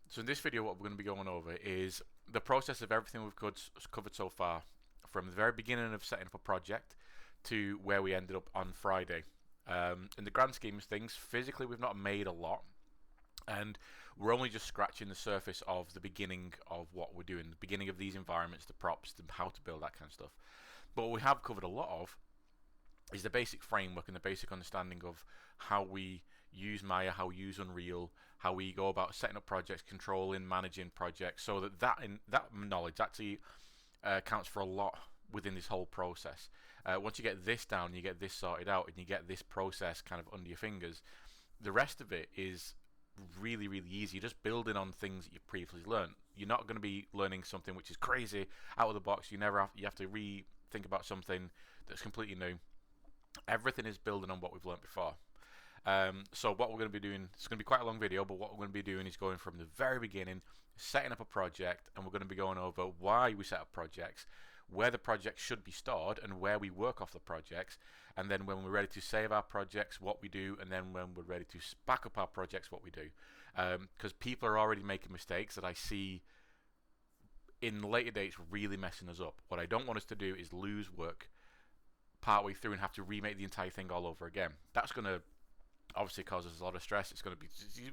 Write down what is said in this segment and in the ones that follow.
So in this video, what we're going to be going over is the process of everything we've covered so far, from the very beginning of setting up a project to where we ended up on Friday. In the grand scheme of things, physically we've not made a lot, and we're only just scratching the surface of the beginning of what we're doing, the beginning of these environments, the props, how to build that kind of stuff. But what we have covered a lot of is the basic framework and the basic understanding of how we use Maya, how we use Unreal, how we go about setting up projects, controlling, managing projects, so that knowledge actually counts for a lot within this whole process. Once you get this down, you get this sorted out, and you get this process kind of under your fingers, the rest of it is really, really easy. You're just building on things that you've previously learned. You're not going to be learning something which is crazy out of the box. You have to rethink about something that's completely new. Everything is building on what we've learned before. So what we're going to be doing, it's going to be quite a long video, but what we're going to be doing is going from the very beginning, setting up a project, and we're going to be going over why we set up projects, where the projects should be stored, and where we work off the projects, and then when we're ready to save our projects, what we do, and then when we're ready to back up our projects, what we do. Because people are already making mistakes that I see in later dates really messing us up. What I don't want us to do is lose work partway through and have to remake the entire thing all over again. That's going to obviously cause us a lot of stress. It's going to be,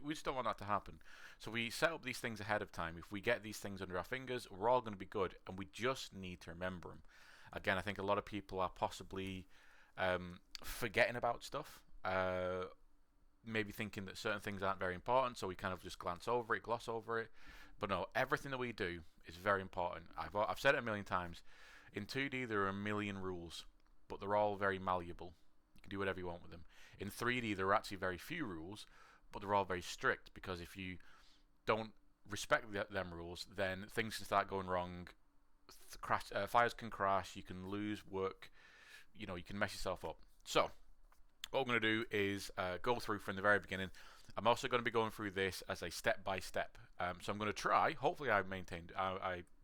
we just don't want that to happen. So we set up these things ahead of time. If we get these things under our fingers, we're all going to be good, and we just need to remember them. Again, I think a lot of people are possibly forgetting about stuff, maybe thinking that certain things aren't very important, so we kind of just gloss over it. But no, everything that we do is very important. I've said it a million times. In 2D, there are a million rules, but they're all very malleable. You can do whatever you want with them. In 3D, there are actually very few rules, but they're all very strict, because if you don't respect them rules, then things can start going wrong. Fires can crash, you can lose work, you can mess yourself up. So what we're going to do is go through from the very beginning. I'm also going to be going through this as a step-by-step. So I'm going to try, hopefully I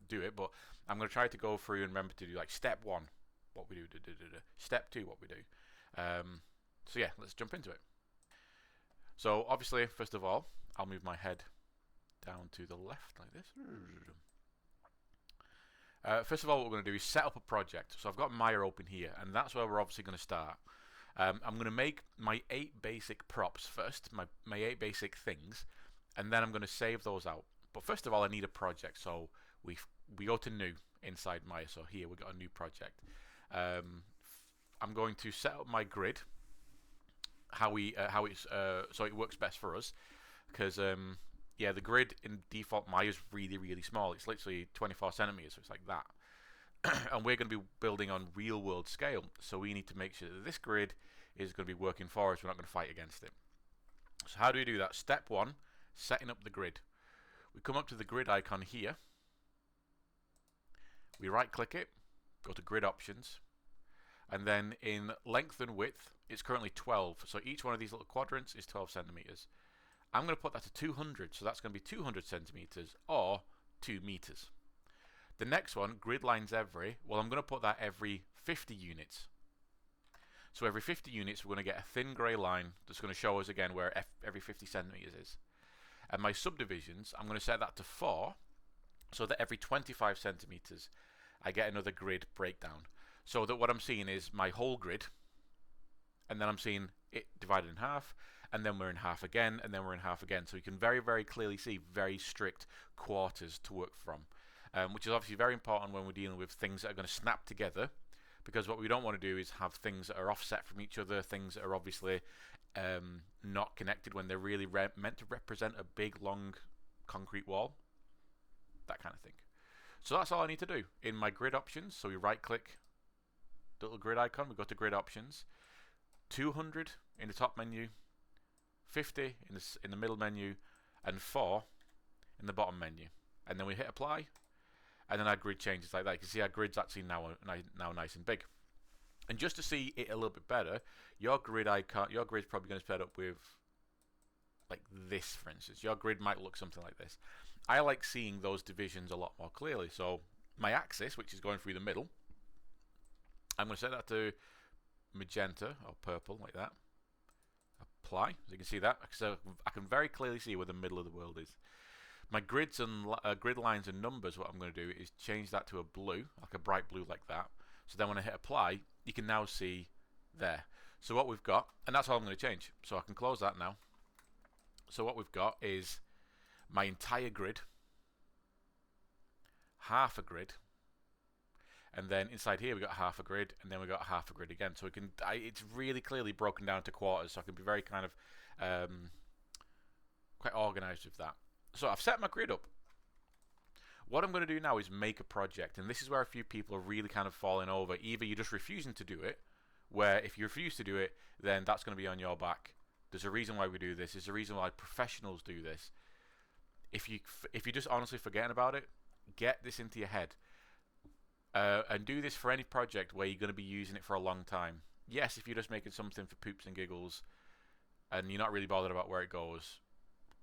do it, but I'm going to try to go through and remember to do like step 1, what we do, step 2, what we do. So yeah, let's jump into it. So obviously, first of all, I'll move my head down to the left like this. First of all, what we're going to do is set up a project. So I've got Maya open here, and that's where we're obviously going to start. I'm going to make my 8 basic props first, my 8 basic things, and then I'm going to save those out. But first of all, I need a project. So we go to new inside Maya. So here we've got a new project. I'm going to set up my grid, so it works best for us, because the grid in default Maya is really, really small. It's literally 24 centimeters, so it's like that. And we're going to be building on real world scale, so we need to make sure that this grid is going to be working for us. We're not going to fight against it. So how do we do that? Step 1, setting up the grid. We come up to the grid icon here. We right click it, go to grid options, and then in length and width, it's currently 12. So each one of these little quadrants is 12 centimeters. I'm going to put that to 200, so that's going to be 200 centimeters or 2 meters. The next one, grid lines every, well, I'm going to put that every 50 units. So every 50 units, we're going to get a thin grey line that's going to show us again where every 50 centimeters is. And my subdivisions, I'm going to set that to 4, so that every 25 centimeters, I get another grid breakdown. So that what I'm seeing is my whole grid, and then I'm seeing it divided in half, and then we're in half again, and then we're in half again. So you can very, very clearly see very strict quarters to work from, which is obviously very important when we're dealing with things that are going to snap together, because what we don't want to do is have things that are offset from each other, things that are obviously not connected when they're really meant to represent a big, long concrete wall, that kind of thing. So that's all I need to do in my grid options. So we right click the little grid icon, we go to grid options, 200 in the top menu, 50 in the middle menu, and 4 in the bottom menu. And then we hit apply, and then our grid changes like that. You can see our grid's actually now nice and big. And just to see it a little bit better, your grid's probably going to set up with like this, for instance. Your grid might look something like this. I like seeing those divisions a lot more clearly. So my axis, which is going through the middle, I'm going to set that to magenta or purple, like that. Apply, so you can see that. So I can very clearly see where the middle of the world is. My grids and grid lines and numbers, what I'm going to do is change that to a blue, like a bright blue like that. So then when I hit apply, you can now see there. So what we've got, and that's all I'm going to change. So I can close that now. So what we've got is my entire grid, half a grid, and then inside here we got half a grid, and then we got half a grid again. So we can, it's really clearly broken down to quarters, so I can be very kind of quite organized with that. So I've set my grid up. What I'm going to do now is make a project, and this is where a few people are really kind of falling over. Either you're just refusing to do it, where if you refuse to do it, then that's going to be on your back. There's a reason why we do this. There's a reason why professionals do this. If you just honestly forgetting about it, get this into your head. And do this for any project where you're going to be using it for a long time. Yes, if you're just making something for poops and giggles, and you're not really bothered about where it goes,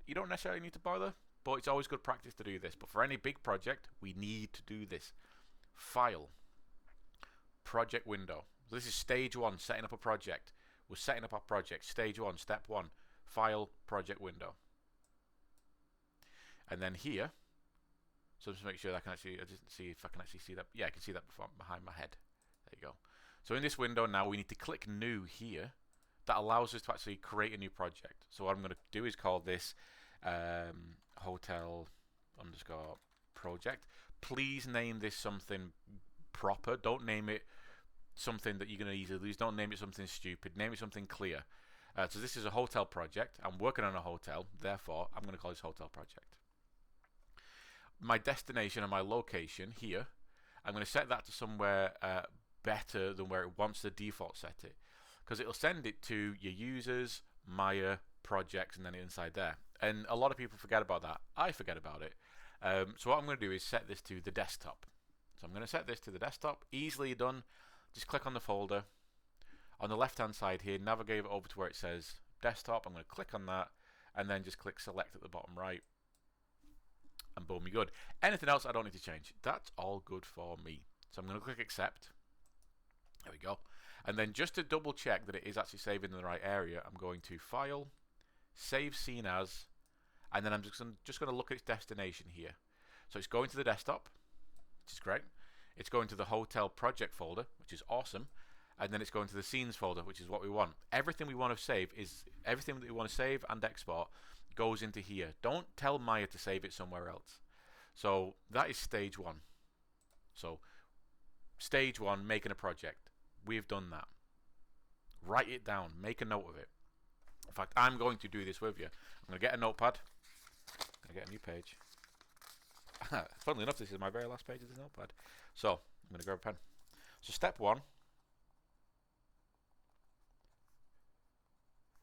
you don't necessarily need to bother, but it's always good practice to do this. But for any big project, we need to do this. File. Project window. So this is stage 1, setting up a project. We're setting up our project. Stage 1, step 1. File, project window. And then here, so just make sure that I can actually, I just see if I can actually see that. Yeah, I can see that behind my head. There you go. So in this window now, we need to click new here. That allows us to actually create a new project. So what I'm going to do is call this hotel underscore project. Please name this something proper. Don't name it something that you're going to easily lose. Don't name it something stupid. Name it something clear. So this is a hotel project. I'm working on a hotel. Therefore, I'm going to call this hotel project. My destination and my location here, I'm going to set that to somewhere better than where it wants to default set it. Because it'll send it to your users, Maya, projects, and then inside there. And a lot of people forget about that. I forget about it. So what I'm going to do is set this to the desktop. So I'm going to set this to the desktop. Easily done. Just click on the folder. On the left-hand side here, navigate over to where it says desktop. I'm going to click on that, and then just click select at the bottom right. And boom, you're good. Anything else I don't need to change. That's all good for me. So I'm going to click accept. There we go. And then just to double check that it is actually saving in the right area, I'm going to File, Save Scene As, and then I'm just going to look at its destination here. So it's going to the desktop, which is great. It's going to the hotel project folder, which is awesome. And then it's going to the scenes folder, which is what we want. Everything we want to save is everything that we want to save and export goes into here. Don't tell Maya to save it somewhere else. So that is stage 1. So stage 1, making a project. We've done that. Write it down. Make a note of it. In fact, I'm going to do this with you. I'm going to get a notepad. I'm going to get a new page. Funnily enough, this is my very last page of this notepad. So I'm going to grab a pen. So step 1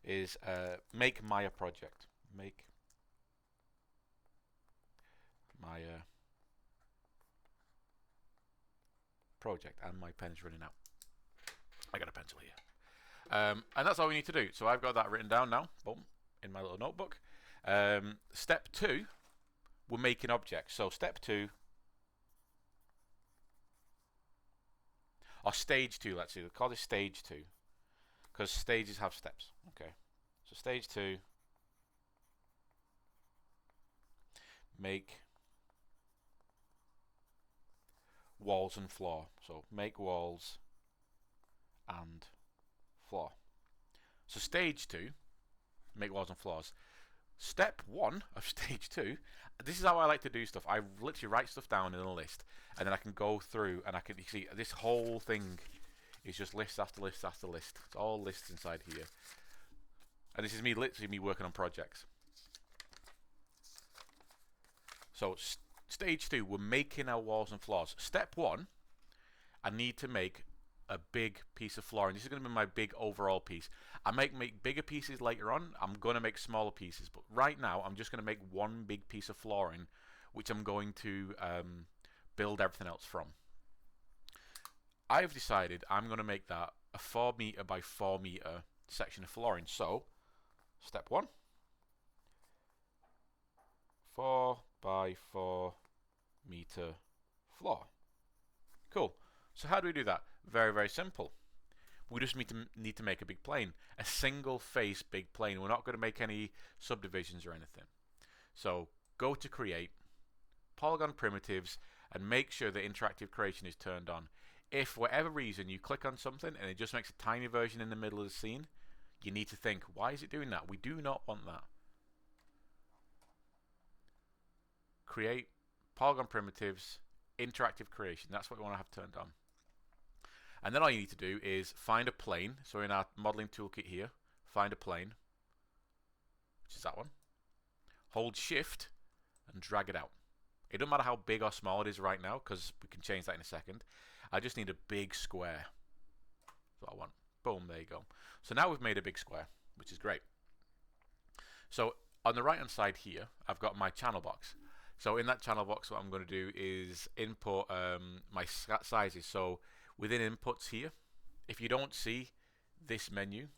is make Maya project. Make Maya project. And my pen is running out. I got a pencil here. And that's all we need to do. So I've got that written down now. Boom. In my little notebook. Step 2, we're making objects. So step 2, or stage 2, let's see. We'll call this stage 2. Because stages have steps. Okay. So stage 2, make walls and floor. So make walls and floor. So stage 2, make walls and floors. Step 1 of stage 2, this is how I like to do stuff. I literally write stuff down in a list, and then I can go through and I can see this whole thing is just list after list after list. It's all lists inside here. And this is me literally me working on projects. So stage 2, we're making our walls and floors. Step 1, I need to make a big piece of flooring. This is going to be my big overall piece. I might make bigger pieces later on. I'm going to make smaller pieces, but right now I'm just going to make one big piece of flooring, which I'm going to build everything else from. I've decided I'm going to make that a 4 meter by 4 meter section of flooring. So step 1, 4 by 4 meter floor. Cool. So how do we do that? Very, very simple. We just need to make a big plane, a single face big plane. We're not going to make any subdivisions or anything. So go to create, polygon primitives, and make sure that interactive creation is turned on. If for whatever reason you click on something and it just makes a tiny version in the middle of the scene, you need to think, why is it doing that? We do not want that. Create, polygon primitives, interactive creation. That's what we want to have turned on. And then all you need to do is find a plane. So in our modeling toolkit here, find a plane, which is that one. Hold shift and drag it out. It doesn't matter how big or small it is right now, because we can change that in a second. I just need a big square. That's what I want. Boom, there you go. So now we've made a big square, which is great. So on the right hand side here, I've got my channel box. So in that channel box, what I'm going to do is input my sizes. So within inputs here, if you don't see this menu,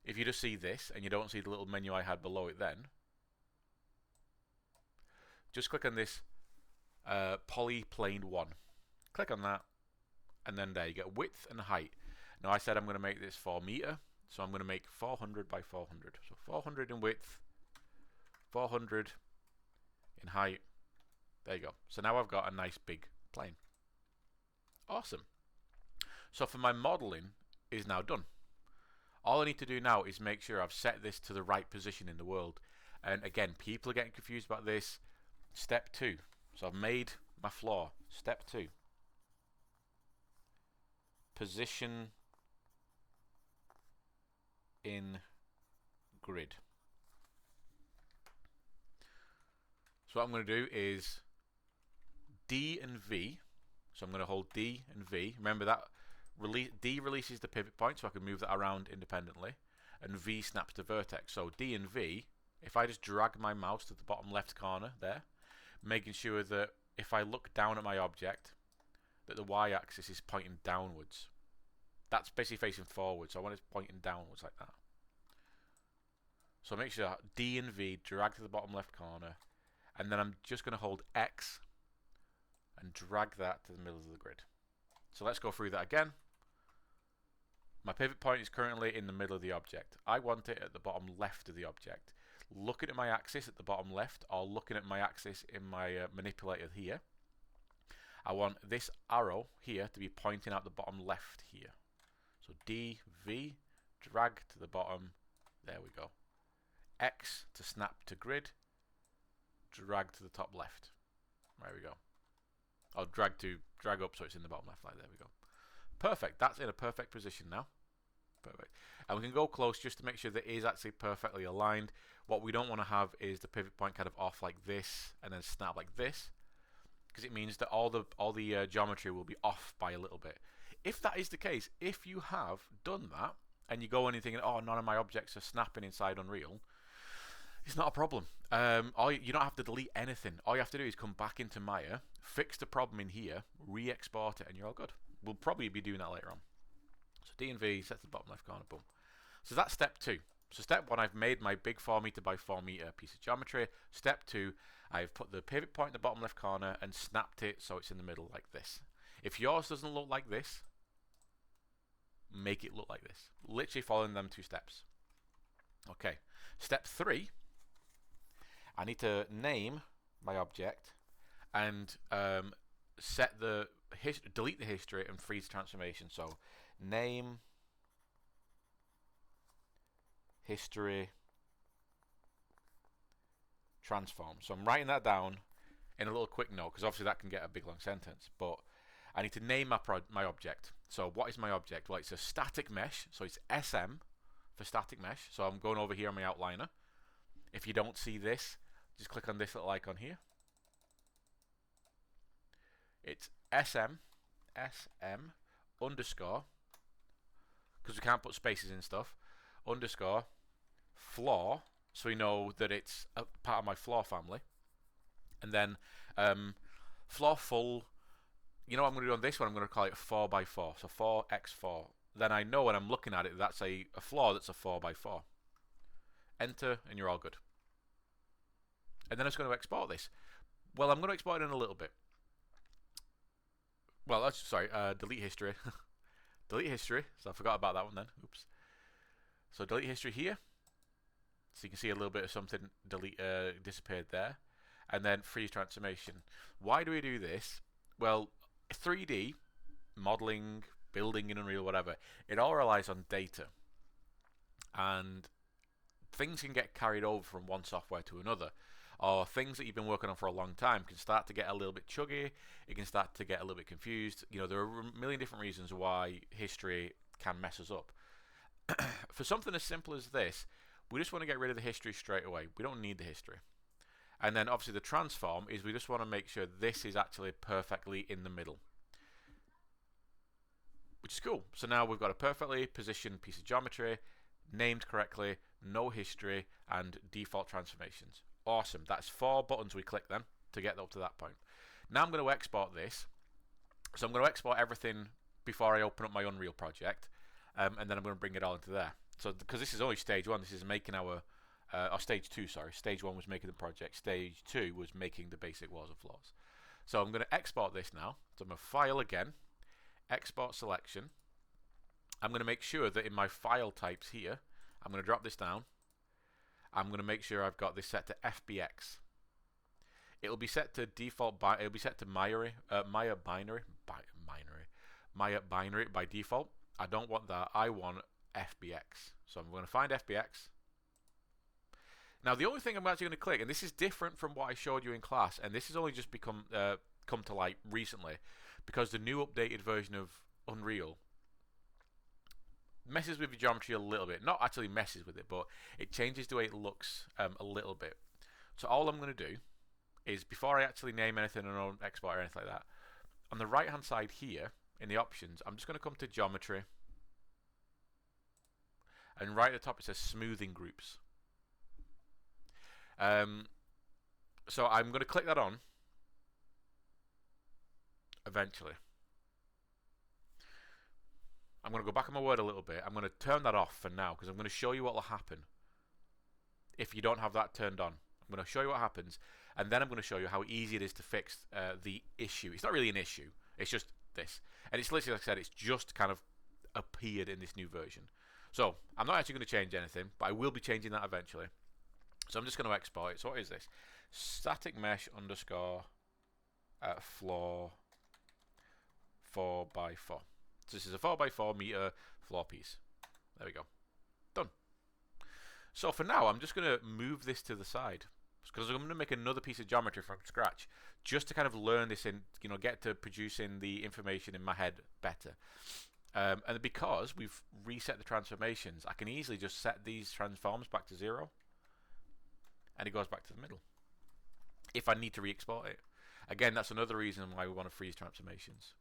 if you just see this and you don't see the little menu I had below it then, just click on this polyplane 1. Click on that, and then there you get width and height. Now I said I'm going to make this 4 meter, so I'm going to make 400 by 400. So 400 in width, 400 in height. There you go. So now I've got a nice big plane. Awesome. So for my modeling is now done. All I need to do now is make sure I've set this to the right position in the world. And again, people are getting confused about this. Step 2. So I've made my floor. Step 2. Position in grid. So what I'm going to do is D and V. So I'm going to hold D and V. Remember that D releases the pivot point, so I can move that around independently, and V snaps the vertex. So D and V, if I just drag my mouse to the bottom left corner there, making sure that if I look down at my object, that the y-axis is pointing downwards. That's basically facing forward, so I want it pointing downwards like that. So make sure that D and V drag to the bottom left corner, and then I'm just going to hold X and drag that to the middle of the grid. So let's go through that again. My pivot point is currently in the middle of the object. I want it at the bottom left of the object. Looking at my axis at the bottom left, or looking at my axis in my manipulator here, I want this arrow here to be pointing out the bottom left here. So D, V, drag to the bottom, there we go. X to snap to grid, drag to the top left. There we go. I'll drag up so it's in the bottom left, like there we go. Perfect, that's in a perfect position now. Perfect. And we can go close just to make sure that it is actually perfectly aligned. What we don't want to have is the pivot point kind of off like this and then snap like this, because it means that all the geometry will be off by a little bit. If that is the case, if you have done that and you go in and thinking, oh, none of my objects are snapping inside Unreal, it's not a problem. You don't have to delete anything. All you have to do is come back into Maya, fix the problem in here, re-export it, and you're all good. We'll probably be doing that later on. So D and V sets the bottom left corner, boom. So that's step 2. So step 1, I've made my big 4 meter by 4 meter piece of geometry. Step 2, I've put the pivot point in the bottom left corner and snapped it so it's in the middle like this. If yours doesn't look like this, make it look like this. Literally following them 2 steps. Okay. Step 3, I need to name my object and set the delete the history and freeze transformation. So name history transform. So I'm writing that down in a little quick note, because obviously that can get a big long sentence, but I need to name my object. So what is my object? Well, it's a static mesh, so it's SM for static mesh. So I'm going over here on my outliner. If you don't see this, just click on this little icon here. It's SM underscore, because we can't put spaces in stuff, underscore floor, so we know that it's a part of my floor family. And then floor full, you know what I'm going to do on this one? I'm going to call it 4x4, so 4x4. Then I know when I'm looking at it, that's a floor that's a 4x4. Enter, and you're all good. And then I'm just going to export this. Well, I'm going to export it in a little bit. Well, that's, sorry, delete history. Delete history. So I forgot about that one then. Oops. So delete history here. So you can see a little bit of something disappeared there. and then freeze transformation. Why do we do this? Well, 3D modeling, building in Unreal, whatever, it all relies on data, and things can get carried over from one software to another, or things that you've been working on for a long time can start to get a little bit chuggy. It can start to get a little bit confused. You know, there are a million different reasons why history can mess us up. For something as simple as this, we just want to get rid of the history straight away. We don't need the history. And then obviously the transform is we just want to make sure this is actually perfectly in the middle, which is cool. So now we've got a perfectly positioned piece of geometry, named correctly, no history, and default transformations. Awesome. That's 4 buttons we click then to get up to that point. Now I'm going to export this. So I'm going to export everything before I open up my Unreal project, and then I'm going to bring it all into there. So because this is only stage 1, this is making our or stage 2, sorry. Stage 1 was making the project. Stage 2 was making the basic walls and floors. So I'm going to export this now. So I'm going to file again, export selection. I'm going to make sure that in my file types here, I'm going to drop this down. I'm going to make sure I've got this set to FBX. It'll be set to default. It'll be set to Maya binary by default. I don't want that. I want FBX. So I'm going to find FBX. Now the only thing I'm actually going to click, and this is different from what I showed you in class, and this has only just come to light recently, because the new updated version of Unreal messes with your geometry a little bit. Not actually messes with it, but it changes the way it looks a little bit. So all I'm going to do is, before I actually name anything or export or anything like that, on the right hand side here in the options, I'm just going to come to geometry, and right at the top it says smoothing groups. So I'm going to click that on eventually. I'm going to go back on my word a little bit. I'm going to turn that off for now, because I'm going to show you what will happen if you don't have that turned on. I'm going to show you what happens, and then I'm going to show you how easy it is to fix the issue. It's not really an issue. It's just this. And it's literally, like I said, it's just kind of appeared in this new version. So I'm not actually going to change anything, but I will be changing that eventually. So I'm just going to export it. So what is this? Static mesh underscore floor 4x4. So this is a 4x4 meter floor piece. There we go. Done. So for now, I'm just going to move this to the side, because I'm going to make another piece of geometry from scratch, just to kind of learn this and, you know, get to producing the information in my head better. And because we've reset the transformations, I can easily just set these transforms back to 0, and it goes back to the middle if I need to re-export it. Again, that's another reason why we want to freeze transformations.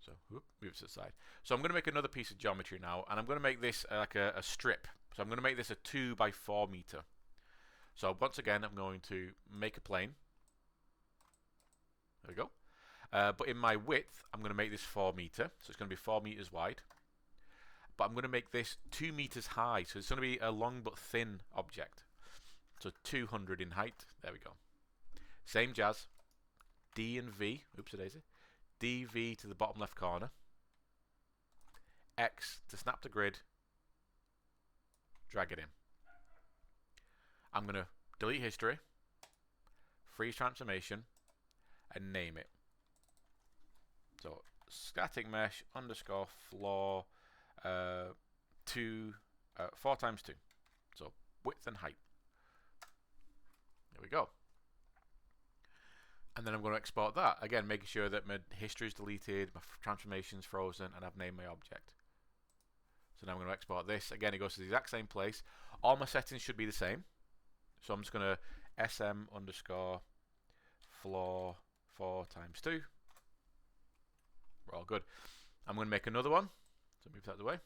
So move it to the side. So I'm going to make another piece of geometry now, and I'm going to make this like a strip. So I'm going to make this a 2x4 meter. So once again, I'm going to make a plane. There we go. But in my width, I'm going to make this 4 meter. So it's going to be 4 meters wide. But I'm going to make this 2 meters high. So it's going to be a long but thin object. So 200 in height. There we go. Same jazz. D and V. Oops, a daisy. DV to the bottom left corner. X to snap to grid. Drag it in. I'm going to delete history. Freeze transformation. And name it. So static mesh underscore floor 4 times 2. So width and height. There we go. And then I'm going to export that. Again, making sure that my history is deleted, my transformation's frozen, and I've named my object. So now I'm going to export this. Again, it goes to the exact same place. All my settings should be the same. So I'm just going to sm underscore floor 4 times 2. We're all good. I'm going to make another one. So move that out of the way.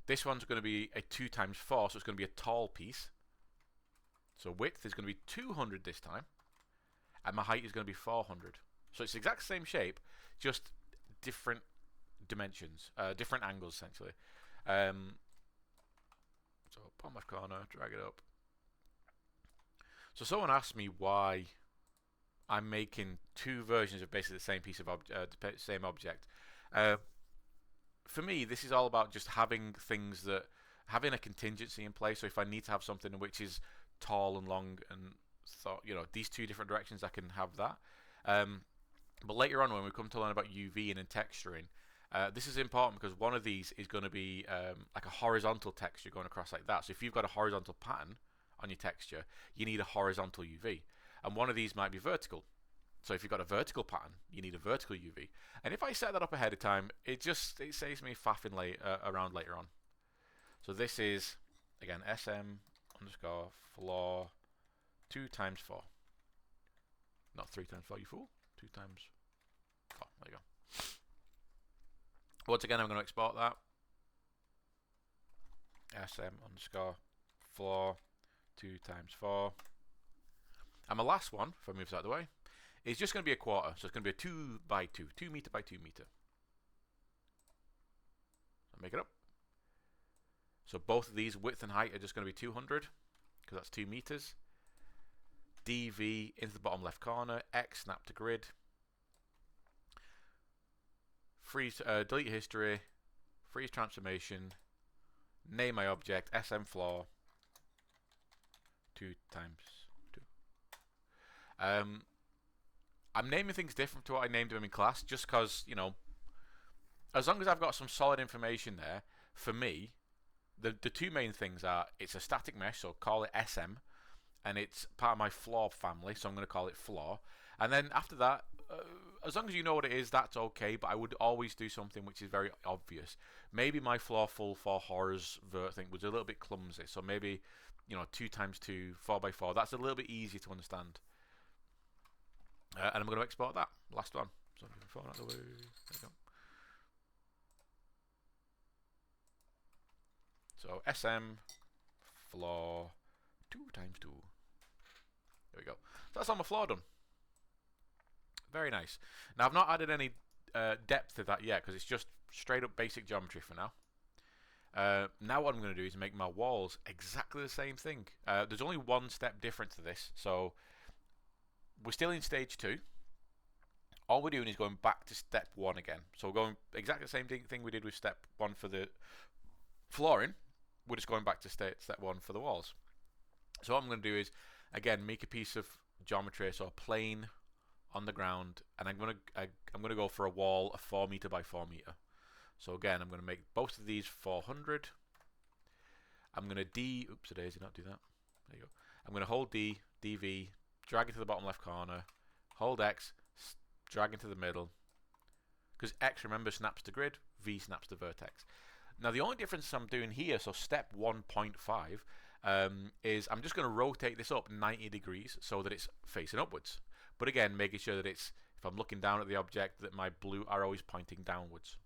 This one's going to be a 2 times 4, so it's going to be a tall piece. So width is going to be 200 this time, and my height is going to be 400. So it's the exact same shape, just different dimensions, different angles essentially. So bottom left corner, drag it up. So someone asked me why I'm making 2 versions of basically the same piece of same object. For me, this is all about just having things that having a contingency in place. So if I need to have something which is tall and long, and thought, these two different directions, I can have that. But later on, when we come to learn about UV and in texturing, this is important because one of these is going to be like a horizontal texture going across like that. So if you've got a horizontal pattern on your texture, you need a horizontal UV. And one of these might be vertical. So if you've got a vertical pattern, you need a vertical UV. And if I set that up ahead of time, it saves me faffing around later on. So this is, again, SM_floor 2 times 4. Not 3 times 4, you fool. 2 times 4. There you go. Once again, I'm going to export that. SM_floor 2 times 4. And my last one, if I move that out of the way, is just going to be a quarter. So it's going to be a 2 by 2, 2 meter by 2 meter. I'll make it up. So both of these, width and height, are just going to be 200, because that's 2 meters. DV into the bottom left corner, X snap to grid. Freeze, delete history, freeze transformation, name my object, SM floor 2 times 2. I'm naming things different to what I named them in class, just because, as long as I've got some solid information there, for me, the two main things are, it's a static mesh, so call it SM, and it's part of my floor family, so I'm going to call it floor. And then after that, as long as you know what it is, that's okay, but I would always do something which is very obvious. Maybe my floor full for horrors vert thing was a little bit clumsy, so maybe, 2 times 2, 4 by 4, that's a little bit easier to understand. And I'm going to export that, last one. So before that away, there you go. So SM floor 2 times 2. There we go. So that's all my floor done. Very nice. Now I've not added any depth to that yet because it's just straight up basic geometry for now. Now what I'm going to do is make my walls exactly the same thing. There's only one step different to this. So we're still in stage 2. All we're doing is going back to step 1 again. So we're going exactly the same thing we did with step 1 for the flooring. We're just going back to step 1 for the walls. So what I'm going to do is, again, make a piece of geometry, so a plane on the ground, and I'm going to go for a wall of 4 meter by 4 meter. So again, I'm going to make both of these 400. I'm going to oops a daisy, not do that. There you go. I'm going to hold DV, drag it to the bottom left corner, hold X, drag into the middle. Because X, remember, snaps to grid, V snaps to vertex. Now the only difference I'm doing here, so step 1.5, is I'm just going to rotate this up 90 degrees so that it's facing upwards. But again, making sure that it's, if I'm looking down at the object, that my blue arrow is pointing downwards.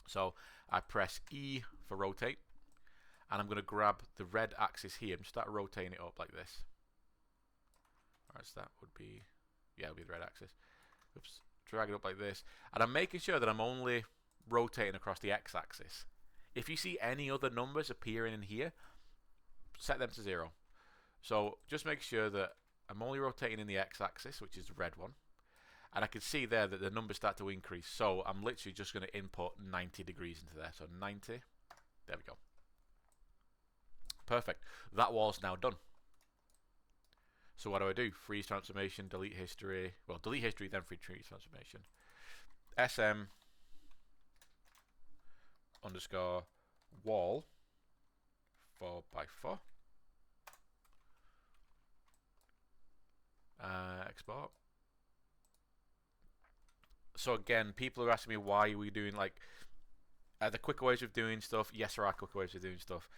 So I press E for rotate, and I'm going to grab the red axis here and start rotating it up like this. Alright, so that would be, yeah, it would be the red axis. Oops, drag it up like this. And I'm making sure that I'm only rotating across the x-axis. If you see any other numbers appearing in here, set them to 0. So just make sure that I'm only rotating in the x-axis, which is the red one, and I can see there that the numbers start to increase. So I'm literally just going to input 90 degrees into there. So 90, there we go. Perfect. That wall's now done. So what do? Freeze transformation, delete history. Well, delete history, then freeze transformation. SM underscore wall 4 by 4. Export. So again, people are asking me why we're doing like the quicker ways of doing stuff. Yes, there are quicker ways of doing stuff.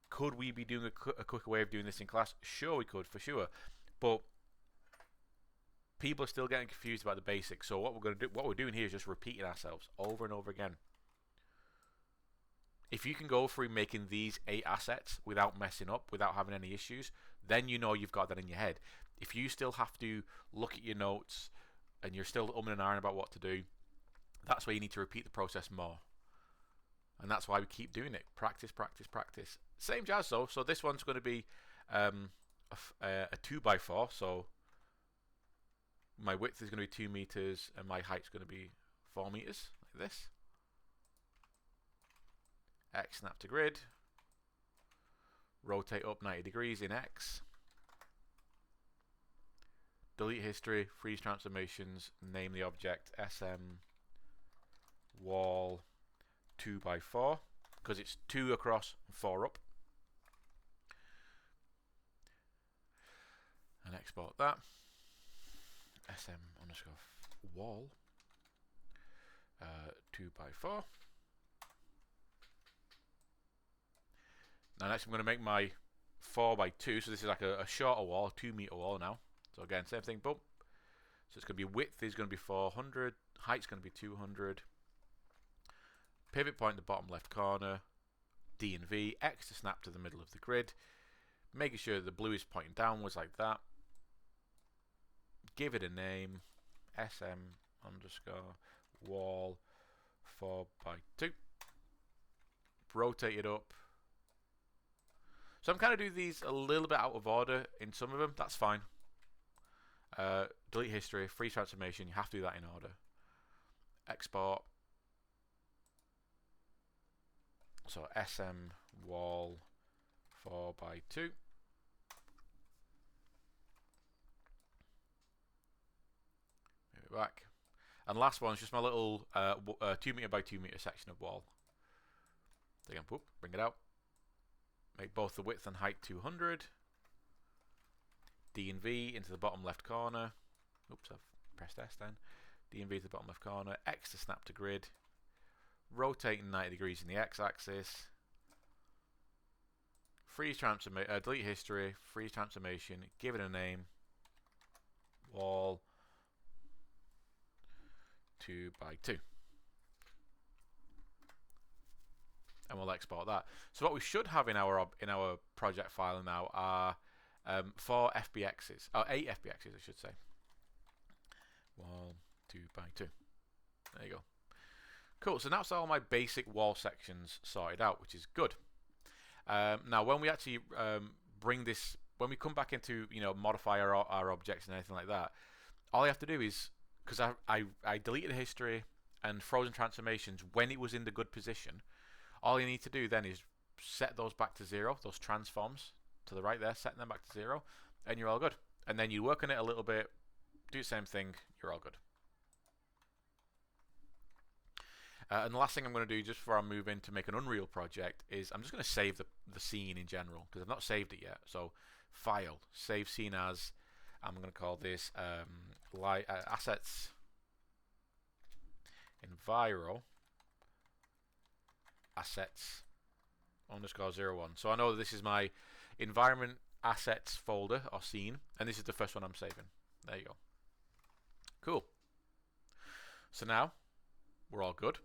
Could we be doing a quicker way of doing this in class? Sure, we could, for sure. But people are still getting confused about the basics. So what we're doing here is just repeating ourselves over and over again. If you can go through making these 8 assets without messing up, without having any issues, then you know you've got that in your head. If you still have to look at your notes and you're still umming and ahhing about what to do, that's why you need to repeat the process more. And that's why we keep doing it. Practice, practice, practice. Same jazz though. So this one's going to be a 2 by 4. So my width is going to be 2 meters and my height's going to be 4 meters, like this. X snap to grid. rotate up 90 degrees in X, delete history, freeze transformations, name the object SM wall 2x4 because it's 2 across and 4 up, and export that. SM underscore wall 2x4. Now next I'm going to make my 4x2, so this is like a shorter wall, 2 meter wall now. So again, same thing, boom. So it's going to be width is going to be 400, height's going to be 200. Pivot point in the bottom left corner, D and V, X to snap to the middle of the grid. Making sure the blue is pointing downwards like that. Give it a name, SM underscore wall 4x2. Rotate it up. So I'm kind of doing these a little bit out of order in some of them. That's fine. Delete history, freeze transformation. You have to do that in order. Export. So SM wall 4x2. Move it back. And last one is just my little 2 meter by 2 meter section of wall. Again, whoop, bring it out. Make both the width and height 200. D and V into the bottom left corner. Oops, I've pressed S then. D and V to the bottom left corner. X to snap to grid. Rotating 90 degrees in the X axis. Freeze transformation, delete history, freeze transformation, give it a name. Wall 2x2. And we'll export that. So what we should have in our project file now are 4 FBXs, or 8 FBXs I should say. Wall 2x2. There you go. Cool. So that's all my basic wall sections sorted out, which is good. Now, when we actually bring this, when we come back into modify our objects and anything like that, all I have to do is, because I deleted history and frozen transformations when it was in the good position. All you need to do then is set those back to 0, those transforms to the right there, setting them back to 0, and you're all good. And then you work on it a little bit, do the same thing, you're all good. And the last thing I'm going to do just before I move in to make an Unreal project is I'm just going to save the scene in general because I've not saved it yet. So File, Save Scene As, I'm going to call this Assets Enviro Assets underscore 01. So I know that this is my environment assets folder or scene, and this is the first one I'm saving. There you go. Cool. So now we're all good.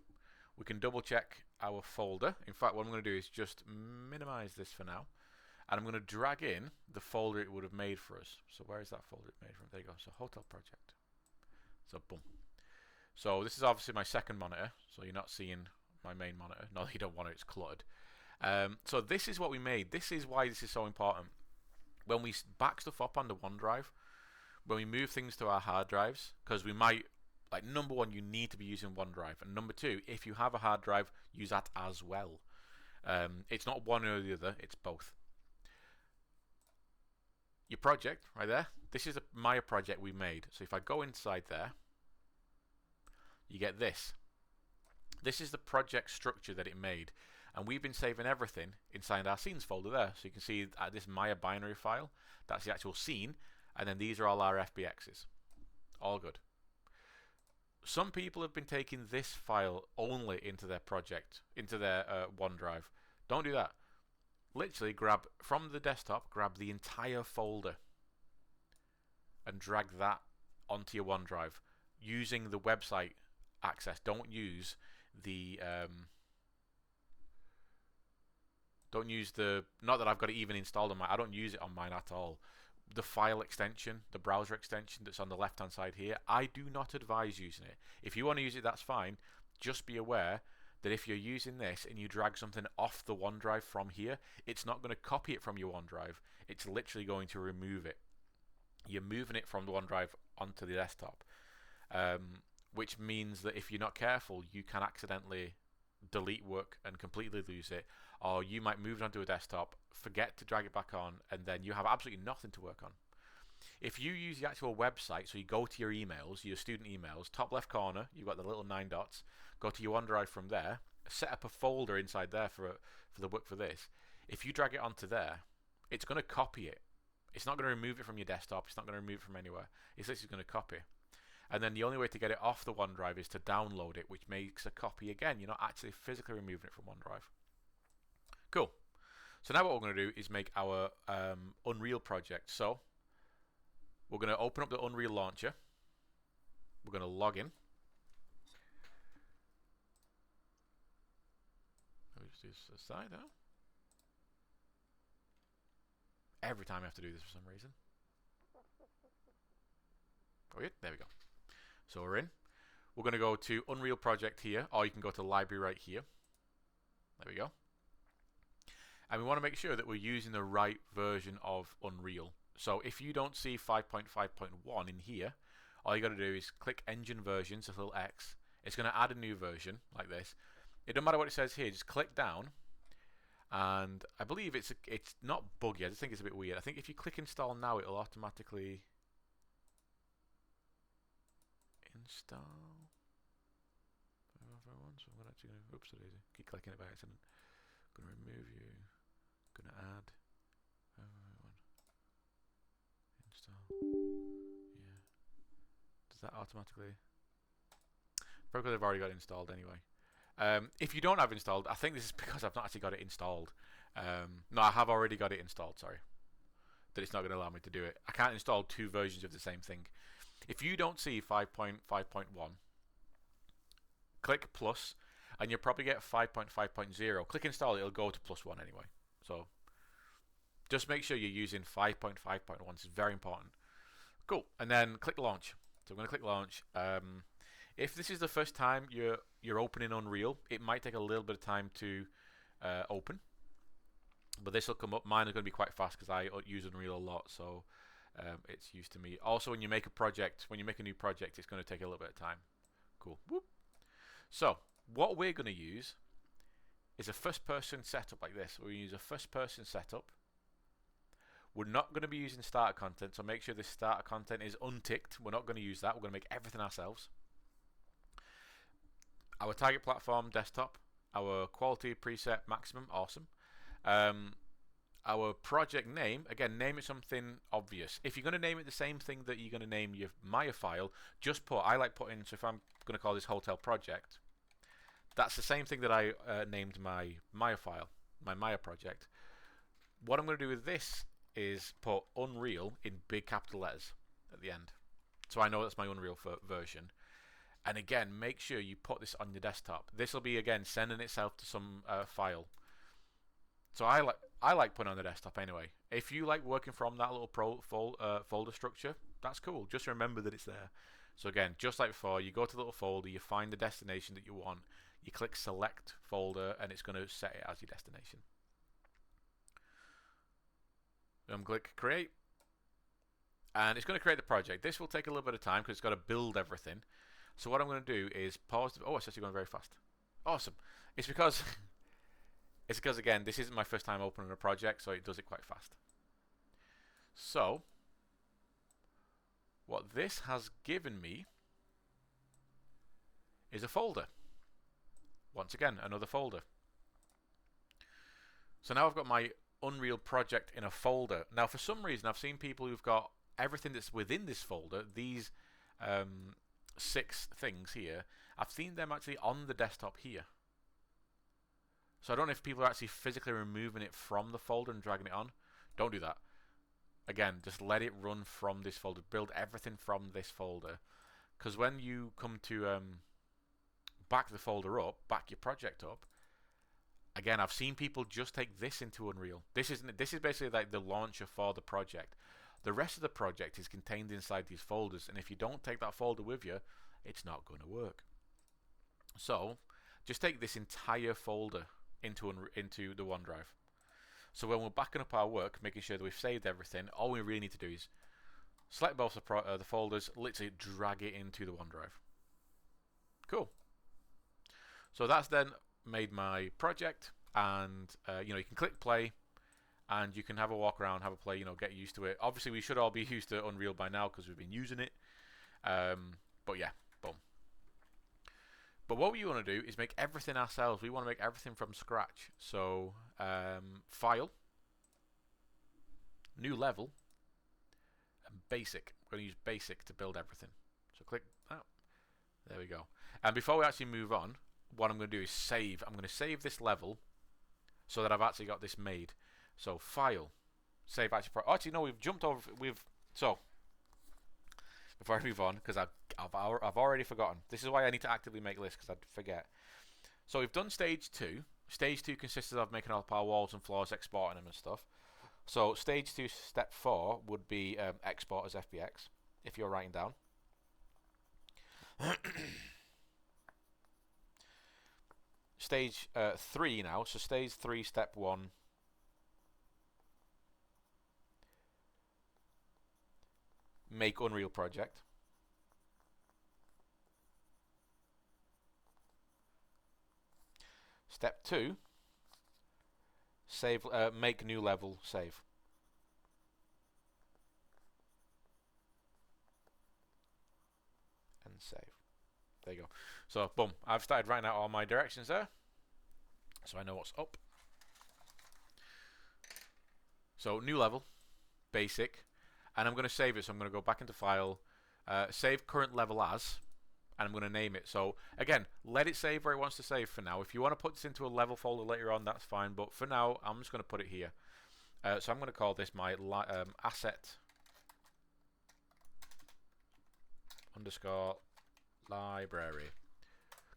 We can double check our folder. In fact, what I'm going to do is just minimize this for now, and I'm going to drag in the folder it would have made for us. So where is that folder made from? There you go. So hotel project. So boom. So this is obviously my second monitor, so you're not seeing my main monitor. No, you don't want it, it's cluttered. So this is what we made. This is why this is so important. When we back stuff up onto OneDrive, when we move things to our hard drives, because we might, like, number one, you need to be using OneDrive, and number two, if you have a hard drive, use that as well. It's not one or the other, it's both. Your project right there, this is a Maya project we made. So if I go inside there, you get this. This is the project structure that it made, and we've been saving everything inside our scenes folder there. So you can see this Maya binary file, that's the actual scene, and then these are all our FBXs. All good. Some people have been taking this file only into their project, into their OneDrive. Don't do that. Literally grab from the desktop, grab the entire folder and drag that onto your OneDrive using the website access. Don't use the not that I've got it even installed on mine. I don't use it on mine at all. The file extension, the browser extension that's on the left hand side here, I do not advise using it. If you want to use it, that's fine. Just be aware that if you're using this and you drag something off the OneDrive from here, it's not going to copy it from your OneDrive. It's literally going to remove it. You're moving it from the OneDrive onto the desktop, which means that if you're not careful, you can accidentally delete work and completely lose it. or you might move it onto a desktop, forget to drag it back on, and then you have absolutely nothing to work on. If you use the actual website, so you go to your emails, your student emails, top left corner, you've got the little 9 dots, go to your OneDrive from there, set up a folder inside there for the work for this. If you drag it onto there, it's going to copy it. It's not going to remove it from your desktop. It's not going to remove it from anywhere. It's literally going to copy. And then the only way to get it off the OneDrive is to download it, which makes a copy again. You're not actually physically removing it from OneDrive. Cool. So now what we're going to do is make our Unreal project. So we're going to open up the Unreal launcher. We're going to log in. Let me just do this aside now. Every time I have to do this for some reason. Oh yeah, there we go. So we're in. We're going to go to Unreal Project here, or you can go to Library right here. There we go. And we want to make sure that we're using the right version of Unreal. So if you don't see 5.5.1 in here, all you got to do is click Engine Versions, a little X. It's going to add a new version like this. It doesn't matter what it says here, just click down. And I believe it's not buggy. I just think it's a bit weird. I think if you click install now, it'll automatically install. So I'm gonna actually oops, keep clicking it by accident. Gonna remove you. Gonna add. Install. Yeah. Does that automatically? Probably I've already got it installed anyway. If you don't have installed, I think this is because I've not actually got it installed. No, I have already got it installed, sorry. That it's not going to allow me to do it. I can't install 2 versions of the same thing. If you don't see 5.5.1, click plus, and you'll probably get 5.5.0. Click install, it'll go to +1 anyway. So just make sure you're using 5.5.1. It's very important. Cool. And then click launch. So I'm going to click launch. If this is the first time you're opening Unreal, it might take a little bit of time to open, but this will come up. Mine is going to be quite fast because I use Unreal a lot, so it's used to me. Also, when you make a new project, it's going to take a little bit of time. Cool. Whoop. So what we're going to use is a first-person setup like this. We're going to use a first-person setup. We're not going to be using starter content, so make sure this starter content is unticked. We're not going to use that. We're going to make everything ourselves. Our target platform, desktop. Our quality preset, maximum, awesome. Our project name, again, name it something obvious. If you're going to name it the same thing that you're going to name your Maya file, just put, I like putting, so if I'm going to call this hotel project, that's the same thing that I named my Maya file, my Maya project. What I'm going to do with this is put Unreal in big capital letters at the end. So I know that's my Unreal version. And again, make sure you put this on your desktop. This will be, again, sending itself to some file. So I like putting it on the desktop anyway. If you like working from that little folder structure, that's cool. Just remember that it's there. So again, just like before, you go to the little folder, you find the destination that you want, you click select folder, and it's going to set it as your destination. Click create, and it's going to create the project. This will take a little bit of time because it's got to build everything. So what I'm going to do is pause. Oh, it's actually going very fast. Awesome. It's because again, this isn't my first time opening a project, so it does it quite fast. So what this has given me is a folder. Once again, another folder. So now I've got my Unreal project in a folder. Now, for some reason, I've seen people who've got everything that's within this folder, these 6 things here, I've seen them actually on the desktop here. So I don't know if people are actually physically removing it from the folder and dragging it on. Don't do that. Again, just let it run from this folder. Build everything from this folder. Because when you come to back the folder up, back your project up, again, I've seen people just take this into Unreal. This is basically like the launcher for the project. The rest of the project is contained inside these folders, and if you don't take that folder with you, it's not going to work. So just take this entire folder into the OneDrive. So when we're backing up our work, making sure that we've saved everything, all we really need to do is select both the folders, literally drag it into the OneDrive. Cool. So that's then made my project. and you know, you can click play, and you can have a walk around, have a play, you know, get used to it. Obviously, we should all be used to Unreal by now because we've been using it. But yeah, boom. But what we want to do is make everything ourselves. We want to make everything from scratch. So, file, new level, and basic. We're going to use basic to build everything. So click, oh, there we go. And before we actually move on, what I'm going to do is save. I'm going to save this level so that I've actually got this made. So file, save actually no, we've jumped over. So before I move on, because I've already forgotten. This is why I need to actively make lists because I'd forget. So we've done stage 2. Stage 2 consists of making all our walls and floors, exporting them and stuff. So stage 2, step 4 would be export as FBX if you're writing down. Stage 3 now. So stage 3, step 1. Make Unreal project. Step 2, save. Make new level. Save. And save. There you go. So boom, I've started writing out all my directions there, so I know what's up. So new level, basic. And I'm going to save it, so I'm going to go back into file, save current level as, and I'm going to name it. So again, let it save where it wants to save for now. If you want to put this into a level folder later on, that's fine, but for now I'm just going to put it here. So I'm going to call this my asset underscore library,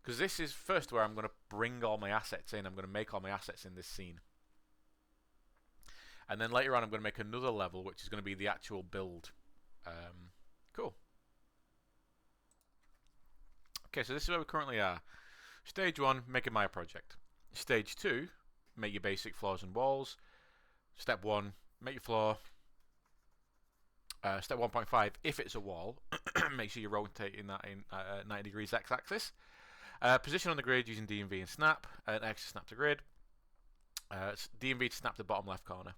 because this is first where I'm going to bring all my assets in. I'm going to make all my assets in this scene. And then later on, I'm going to make another level, which is going to be the actual build. Cool. Okay, so this is where we currently are. Stage 1, make a Maya project. Stage 2, make your basic floors and walls. Step 1, make your floor. Step 1.5, if it's a wall, make sure you're rotating that in 90 degrees x-axis. Position on the grid using DMV and snap, and X to snap to grid. DMV to snap to bottom left corner.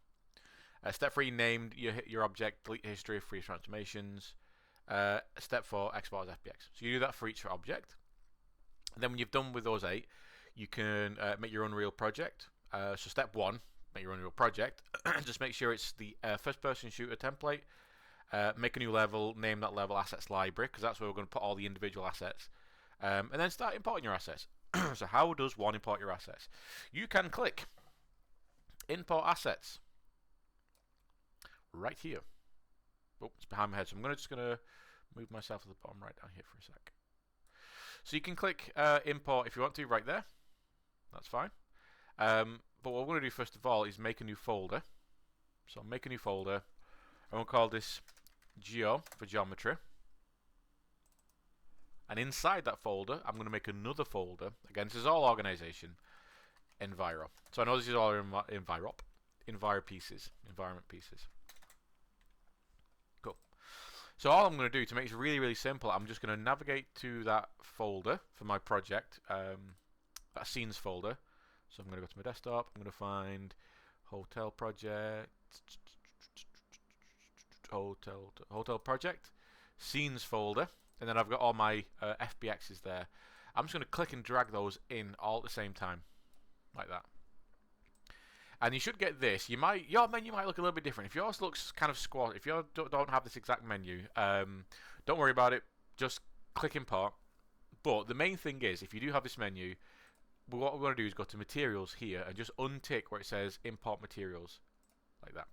Step 3, name your object, delete history of freeze transformations. Step 4, export as FBX. So you do that for each object. And then when you've done with those 8, you can make your Unreal project. So step 1, make your Unreal project. Just make sure it's the first-person shooter template. Make a new level, name that level assets library, because that's where we're going to put all the individual assets. And then start importing your assets. So how does one import your assets? You can click Import Assets right here. Oh, it's behind my head, so I'm just going to move myself to the bottom right down here for a sec. So you can click Import if you want to right there. That's fine. But what we're going to do first of all is make a new folder. So make a new folder, and we'll call this Geo for geometry. And inside that folder, I'm going to make another folder. Again, this is all organization. Enviro. So I know this is all enviro pieces, environment pieces. Cool. So all I'm going to do to make it really, really simple, I'm just going to navigate to that folder for my project, that scenes folder. So I'm going to go to my desktop. I'm going to find hotel project, hotel project, scenes folder, and then I've got all my FBXs there. I'm just going to click and drag those in all at the same time, like that. And you should get this. Your menu might look a little bit different. If yours looks kind of squat, if you don't have this exact menu, don't worry about it. Just click import. But the main thing is, if you do have this menu, what we're going to do is go to materials here and just untick where it says import materials, like that.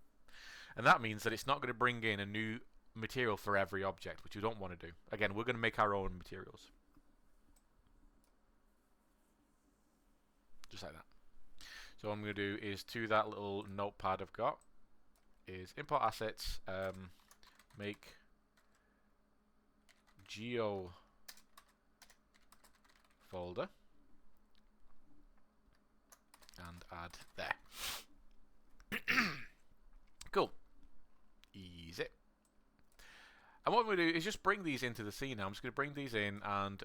And that means that it's not going to bring in a new material for every object, which we don't want to do. Again, we're going to make our own materials. Just like that. So what I'm going to do is to that little notepad I've got is import assets, make geo folder, and add there. Cool. Easy. And what we're going to do is just bring these into the scene now. I'm just going to bring these in and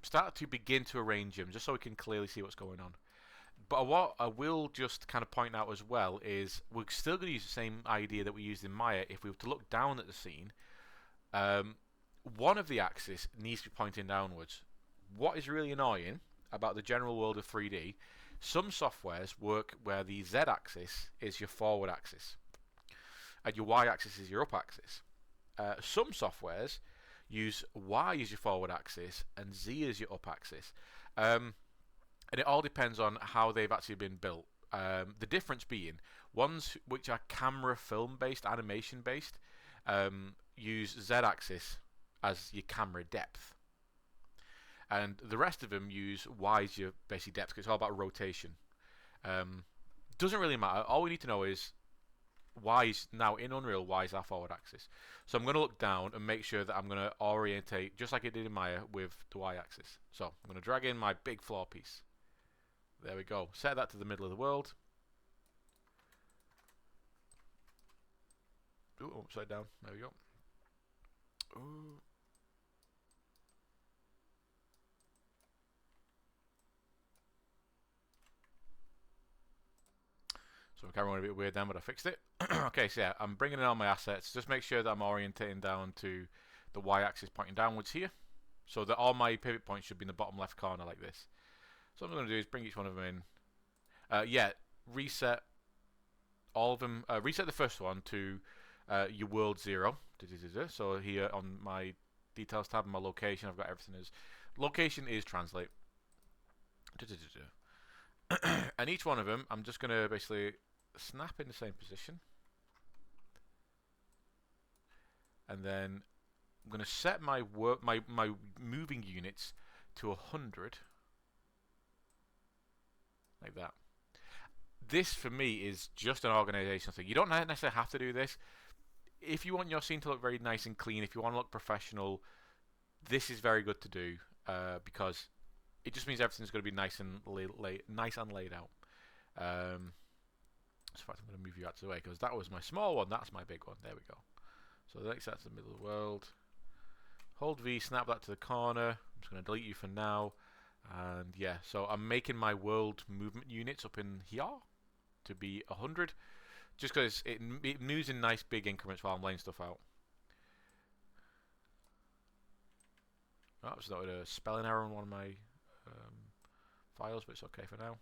start to begin to arrange them, just so we can clearly see what's going on. But what I will just kind of point out as well is we're still going to use the same idea that we used in Maya. If we were to look down at the scene, one of the axes needs to be pointing downwards. What is really annoying about the general world of 3D, some softwares work where the Z-axis is your forward axis and your Y-axis is your up axis. Some softwares use Y as your forward axis and Z as your up axis. And it all depends on how they've actually been built. The difference being, ones which are camera film based, animation based, use Z-axis as your camera depth. And the rest of them use Y as your basic depth, because it's all about rotation. Doesn't really matter. All we need to know is Y is now in Unreal, Y is our forward axis. So I'm going to look down and make sure that I'm going to orientate, just like I did in Maya, with the Y axis. So I'm going to drag in my big floor piece. There we go. Set that to the middle of the world. Ooh, upside down. There we go. Ooh. So the camera went a bit weird then, but I fixed it. Okay, so yeah, I'm bringing in all my assets. Just make sure that I'm orientating down to the Y-axis pointing downwards here. So that all my pivot points should be in the bottom left corner like this. So what I'm going to do is bring each one of them in. Yeah, reset all of them. Reset the first one to your world 0. So here on my details tab, my location, I've got everything as location is translate. And each one of them, I'm just going to basically snap in the same position. And then I'm going to set my moving units to 100. Like that. This for me is just an organizational thing. You don't necessarily have to do this. If you want your scene to look very nice and clean, if you want to look professional, this is very good to do because it just means everything's going to be nice and laid out. So in fact, I'm going to move you out of the way because that was my small one. That's my big one. There we go. So next, that's the middle of the world. Hold V, snap that to the corner. I'm just going to delete you for now. And yeah, so I'm making my world movement units up in here to be 100, just because it moves in nice big increments while I'm laying stuff out. Oh, it's not a spelling error on one of my files, but it's okay for now.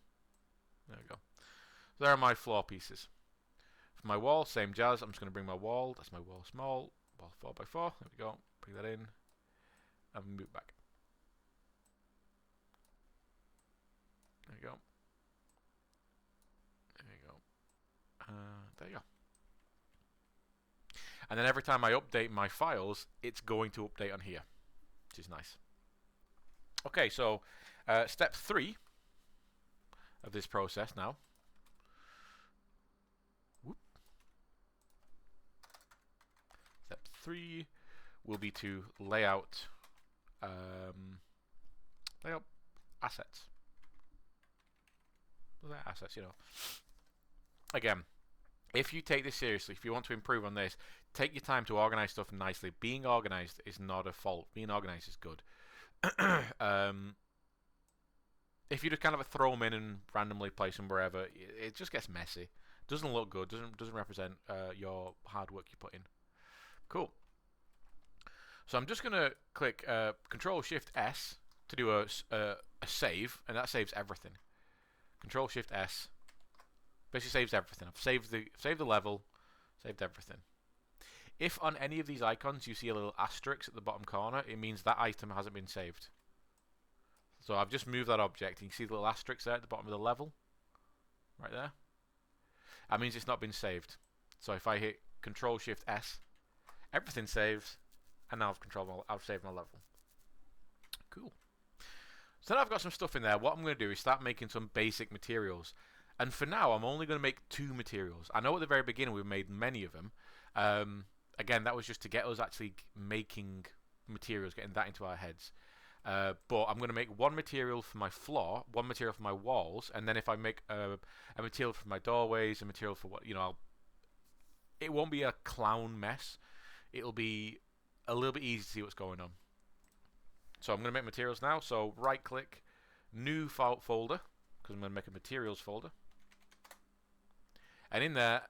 There we go. So there are my floor pieces. For my wall, same jazz. I'm just going to bring my wall. That's my wall small. Wall 4x4. There we go. Bring that in. And move back. There you go. There you go. There you go. And then every time I update my files, it's going to update on here, which is nice. Okay, so step 3 of this process now. Whoop. Step 3 will be to lay out assets. Assets, you know. Again, if you take this seriously, if you want to improve on this, take your time to organize stuff nicely. Being organized is not a fault. Being organized is good. If you just kind of throw them in and randomly place them wherever, it just gets messy. Doesn't look good. Doesn't represent your hard work you put in. Cool. So I'm just gonna click Control Shift S to do a save, and that saves everything. Control Shift S basically saves everything. I've saved the level, saved everything. If on any of these icons you see a little asterisk at the bottom corner, it means that item hasn't been saved. So I've just moved that object. You can see the little asterisk there at the bottom of the level, right there. That means it's not been saved. So if I hit Control Shift S, everything saves, and now I've saved my level. Cool. So now I've got some stuff in there. What I'm going to do is start making some basic materials. And for now, I'm only going to make 2 materials. I know at the very beginning we made many of them. Again, that was just to get us actually making materials, getting that into our heads. But I'm going to make 1 material for my floor, 1 material for my walls, and then if I make a material for my doorways, a material for what, you know, it won't be a clown mess. It'll be a little bit easy to see what's going on. So I'm going to make materials now. So right click, new folder, because I'm going to make a materials folder. And in there,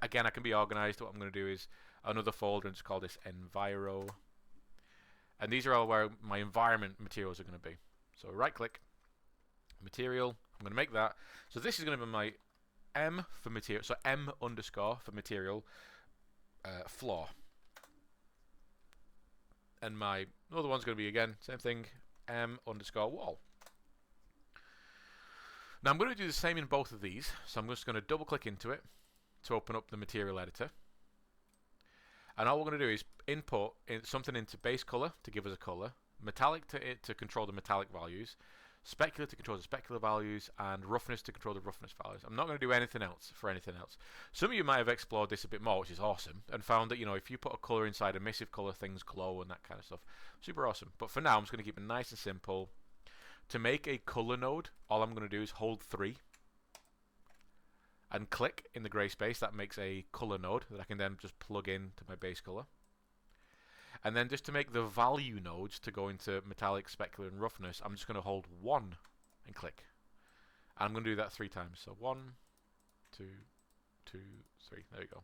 again, I can be organized. What I'm going to do is another folder and just call this Enviro. And these are all where my environment materials are going to be. So right click, material, I'm going to make that. So this is going to be my M for material, so M underscore for material floor. And my other one's going to be, again, same thing, M underscore wall. Now I'm going to do the same in both of these. So I'm just going to double click into it to open up the material editor. And all we're going to do is input something into base color to give us a color, metallic to control the metallic values, specular to control the specular values, and roughness to control the roughness values. I'm not going to do anything else for anything else. Some of you might have explored this a bit more, which is awesome, and found that, you know, if you put a color inside a emissive color, things glow and that kind of stuff. Super awesome. But for now, I'm just going to keep it nice and simple. To make a color node, all I'm going to do is hold 3 and click in the gray space. That makes a color node that I can then just plug in to my base color. And then just to make the value nodes to go into metallic, specular, and roughness, I'm just going to hold 1 and click. And I'm going to do that 3 times. So 1, 2, 2, 3. There you go.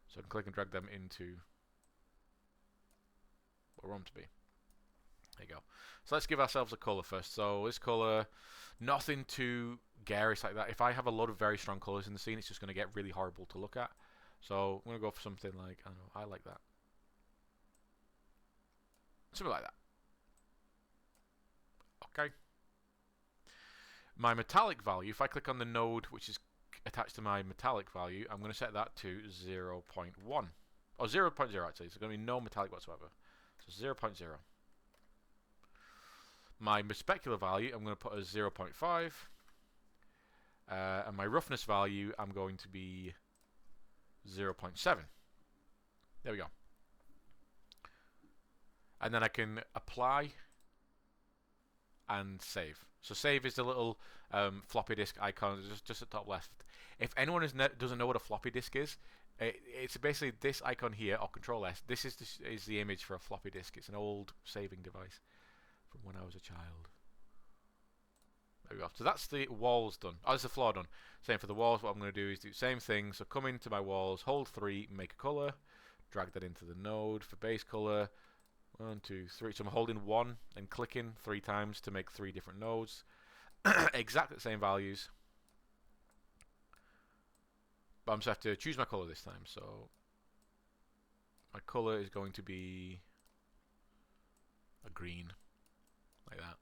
So I can click and drag them into where I want them to be. There you go. So let's give ourselves a color first. So this color, nothing too garish like that. If I have a lot of very strong colors in the scene, it's just going to get really horrible to look at. So I'm going to go for something like, I don't know, I like that. Something like that. Okay. My metallic value, if I click on the node which is attached to my metallic value, I'm going to set that to 0.1. Or 0.0 actually, so there's going to be no metallic whatsoever. So 0.0. My specular value, I'm going to put as 0.5. And my roughness value, I'm going to be 0.7. There we go. And then I can apply and save. So save is the little floppy disk icon just at the top left. If anyone doesn't know what a floppy disk is, it's basically this icon here, or Control S. This is the image for a floppy disk. It's an old saving device from when I was a child. There we go. So that's the walls done. Oh, that's the floor done. Same for the walls. What I'm going to do is do the same thing. So come into my walls, hold 3, make a color, drag that into the node for base color. 1, 2, 3. So I'm holding 1 and clicking 3 times to make 3 different nodes. Exactly the same values. But I'm just have to choose my color this time. So my color is going to be a green, like that.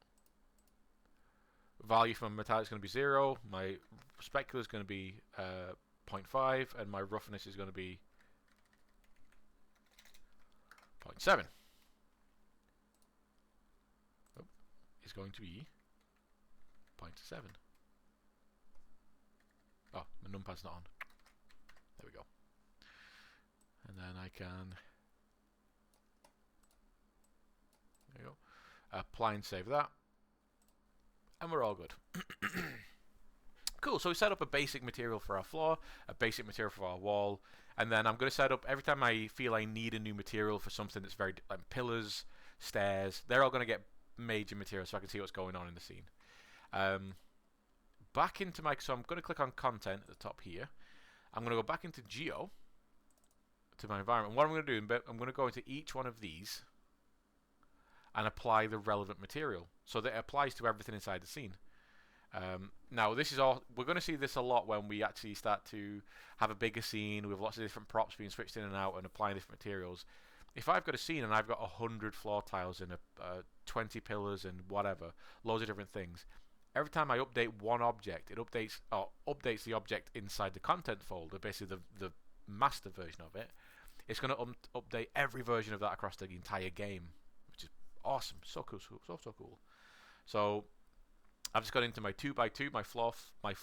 Value from metallic is going to be 0. My specular is going to be 0.5, and my roughness is going to be 0.7. Oh, is going to be 0.7. Oh, my numpad's not on. There we go. And then I can, there you go, apply and save that. And we're all good. Cool, so we set up a basic material for our floor, a basic material for our wall, and then I'm going to set up, every time I feel I need a new material for something that's very, like pillars, stairs, they're all going to get major material so I can see what's going on in the scene. Back into my, so I'm going to click on content at the top here. I'm going to go back into Geo, to my environment. What I'm going to do, I'm going to go into each one of these and apply the relevant material so that it applies to everything inside the scene. Now this is all, we're going to see this a lot when we actually start to have a bigger scene with lots of different props being switched in and out and applying different materials. If I've got a scene and I've got 100 floor tiles and 20 pillars and whatever, loads of different things, every time I update one object, it updates the object inside the content folder, basically the master version of it. It's going to update every version of that across the entire game, which is awesome. So cool, so cool. So I've just got into my 2x2, my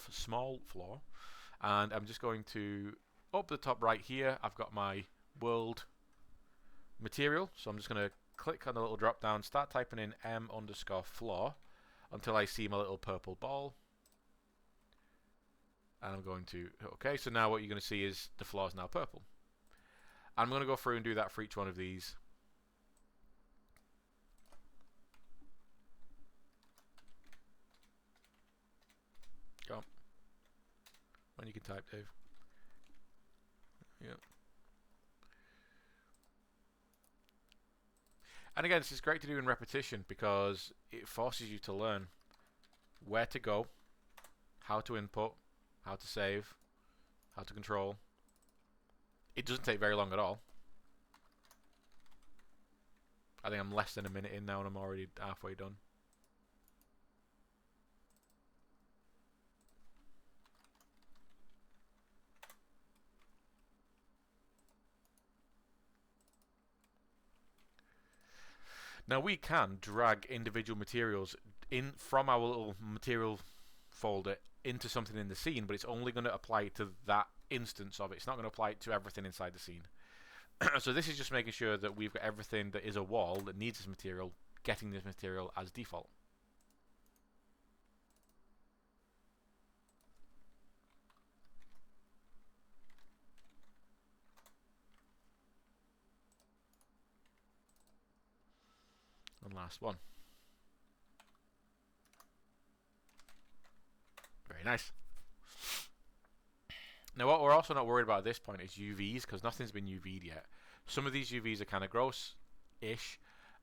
small floor, and I'm just going to, up the top right here, I've got my world material. So I'm just going to click on the little drop down, start typing in m_floor until I see my little purple ball. And I'm going to, okay, so now what you're going to see is the floor is now purple. I'm going to go through and do that for each one of these. When you can type, Dave. Yeah. And again, this is great to do in repetition because it forces you to learn where to go, how to input, how to save, how to control. It doesn't take very long at all. I think I'm less than a minute in now and I'm already halfway done. Now we can drag individual materials in from our little material folder into something in the scene, but it's only going to apply to that instance of it. It's not going to apply to everything inside the scene. So this is just making sure that we've got everything that is a wall that needs this material, getting this material as default. And last one. Very nice. Now what we're also not worried about at this point is UVs, because nothing's been UV'd yet. Some of these UVs are kind of gross-ish,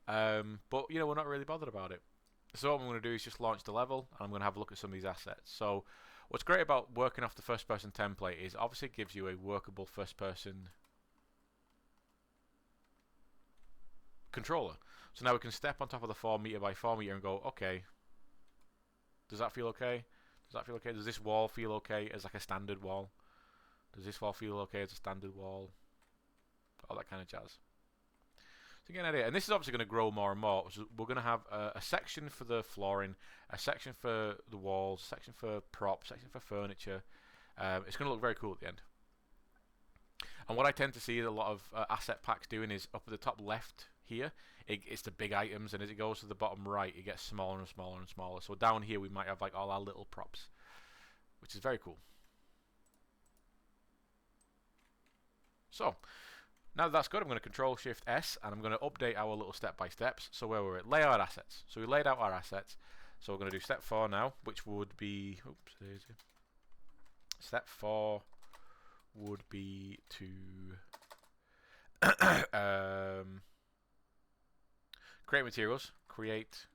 but you know, we're not really bothered about it. So what I'm going to do is just launch the level, and I'm going to have a look at some of these assets. So what's great about working off the first-person template is obviously it gives you a workable first-person controller. So now we can step on top of the 4 meter by 4 meter and go, okay, does that feel okay? Does that feel okay? Does this wall feel okay as like a standard wall? Does this wall feel okay as a standard wall? All that kind of jazz. So get an idea. And this is obviously going to grow more and more. So we're going to have a section for the flooring, a section for the walls, a section for props, a section for furniture. It's going to look very cool at the end. And what I tend to see a lot of asset packs doing is up at the top left here, it's the big items, and as it goes to the bottom right, it gets smaller and smaller and smaller. So down here we might have like all our little props, which is very cool. So now that that's good, I'm going to Control Shift S, and I'm going to update our little step-by-steps. So where we're at, layout assets. So we laid out our assets. So we're going to do step 4 now, which would be, oops, daisy. Step 4 would be to create materials. Create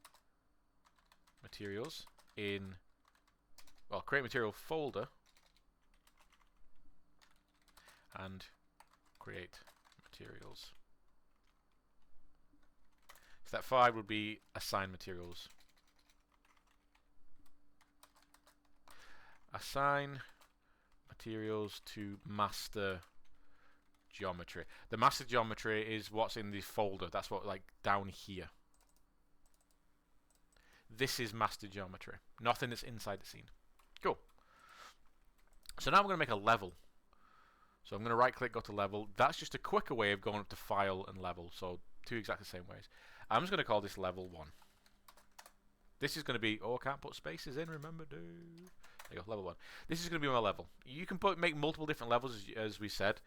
materials in, well, create material folder and create materials. Step 5 would be assign materials. Assign materials to master geometry. The master geometry is what's in the folder. That's what, like, down here. This is master geometry. Nothing that's inside the scene. Cool. So now I'm going to make a level. So I'm going to right click, go to level. That's just a quicker way of going up to file and level. So two exactly the same ways. I'm just going to call this level 1. This is going to be, oh, I can't put spaces in, remember, dude. There you go, level 1. This is going to be my level. You can make multiple different levels, as we said,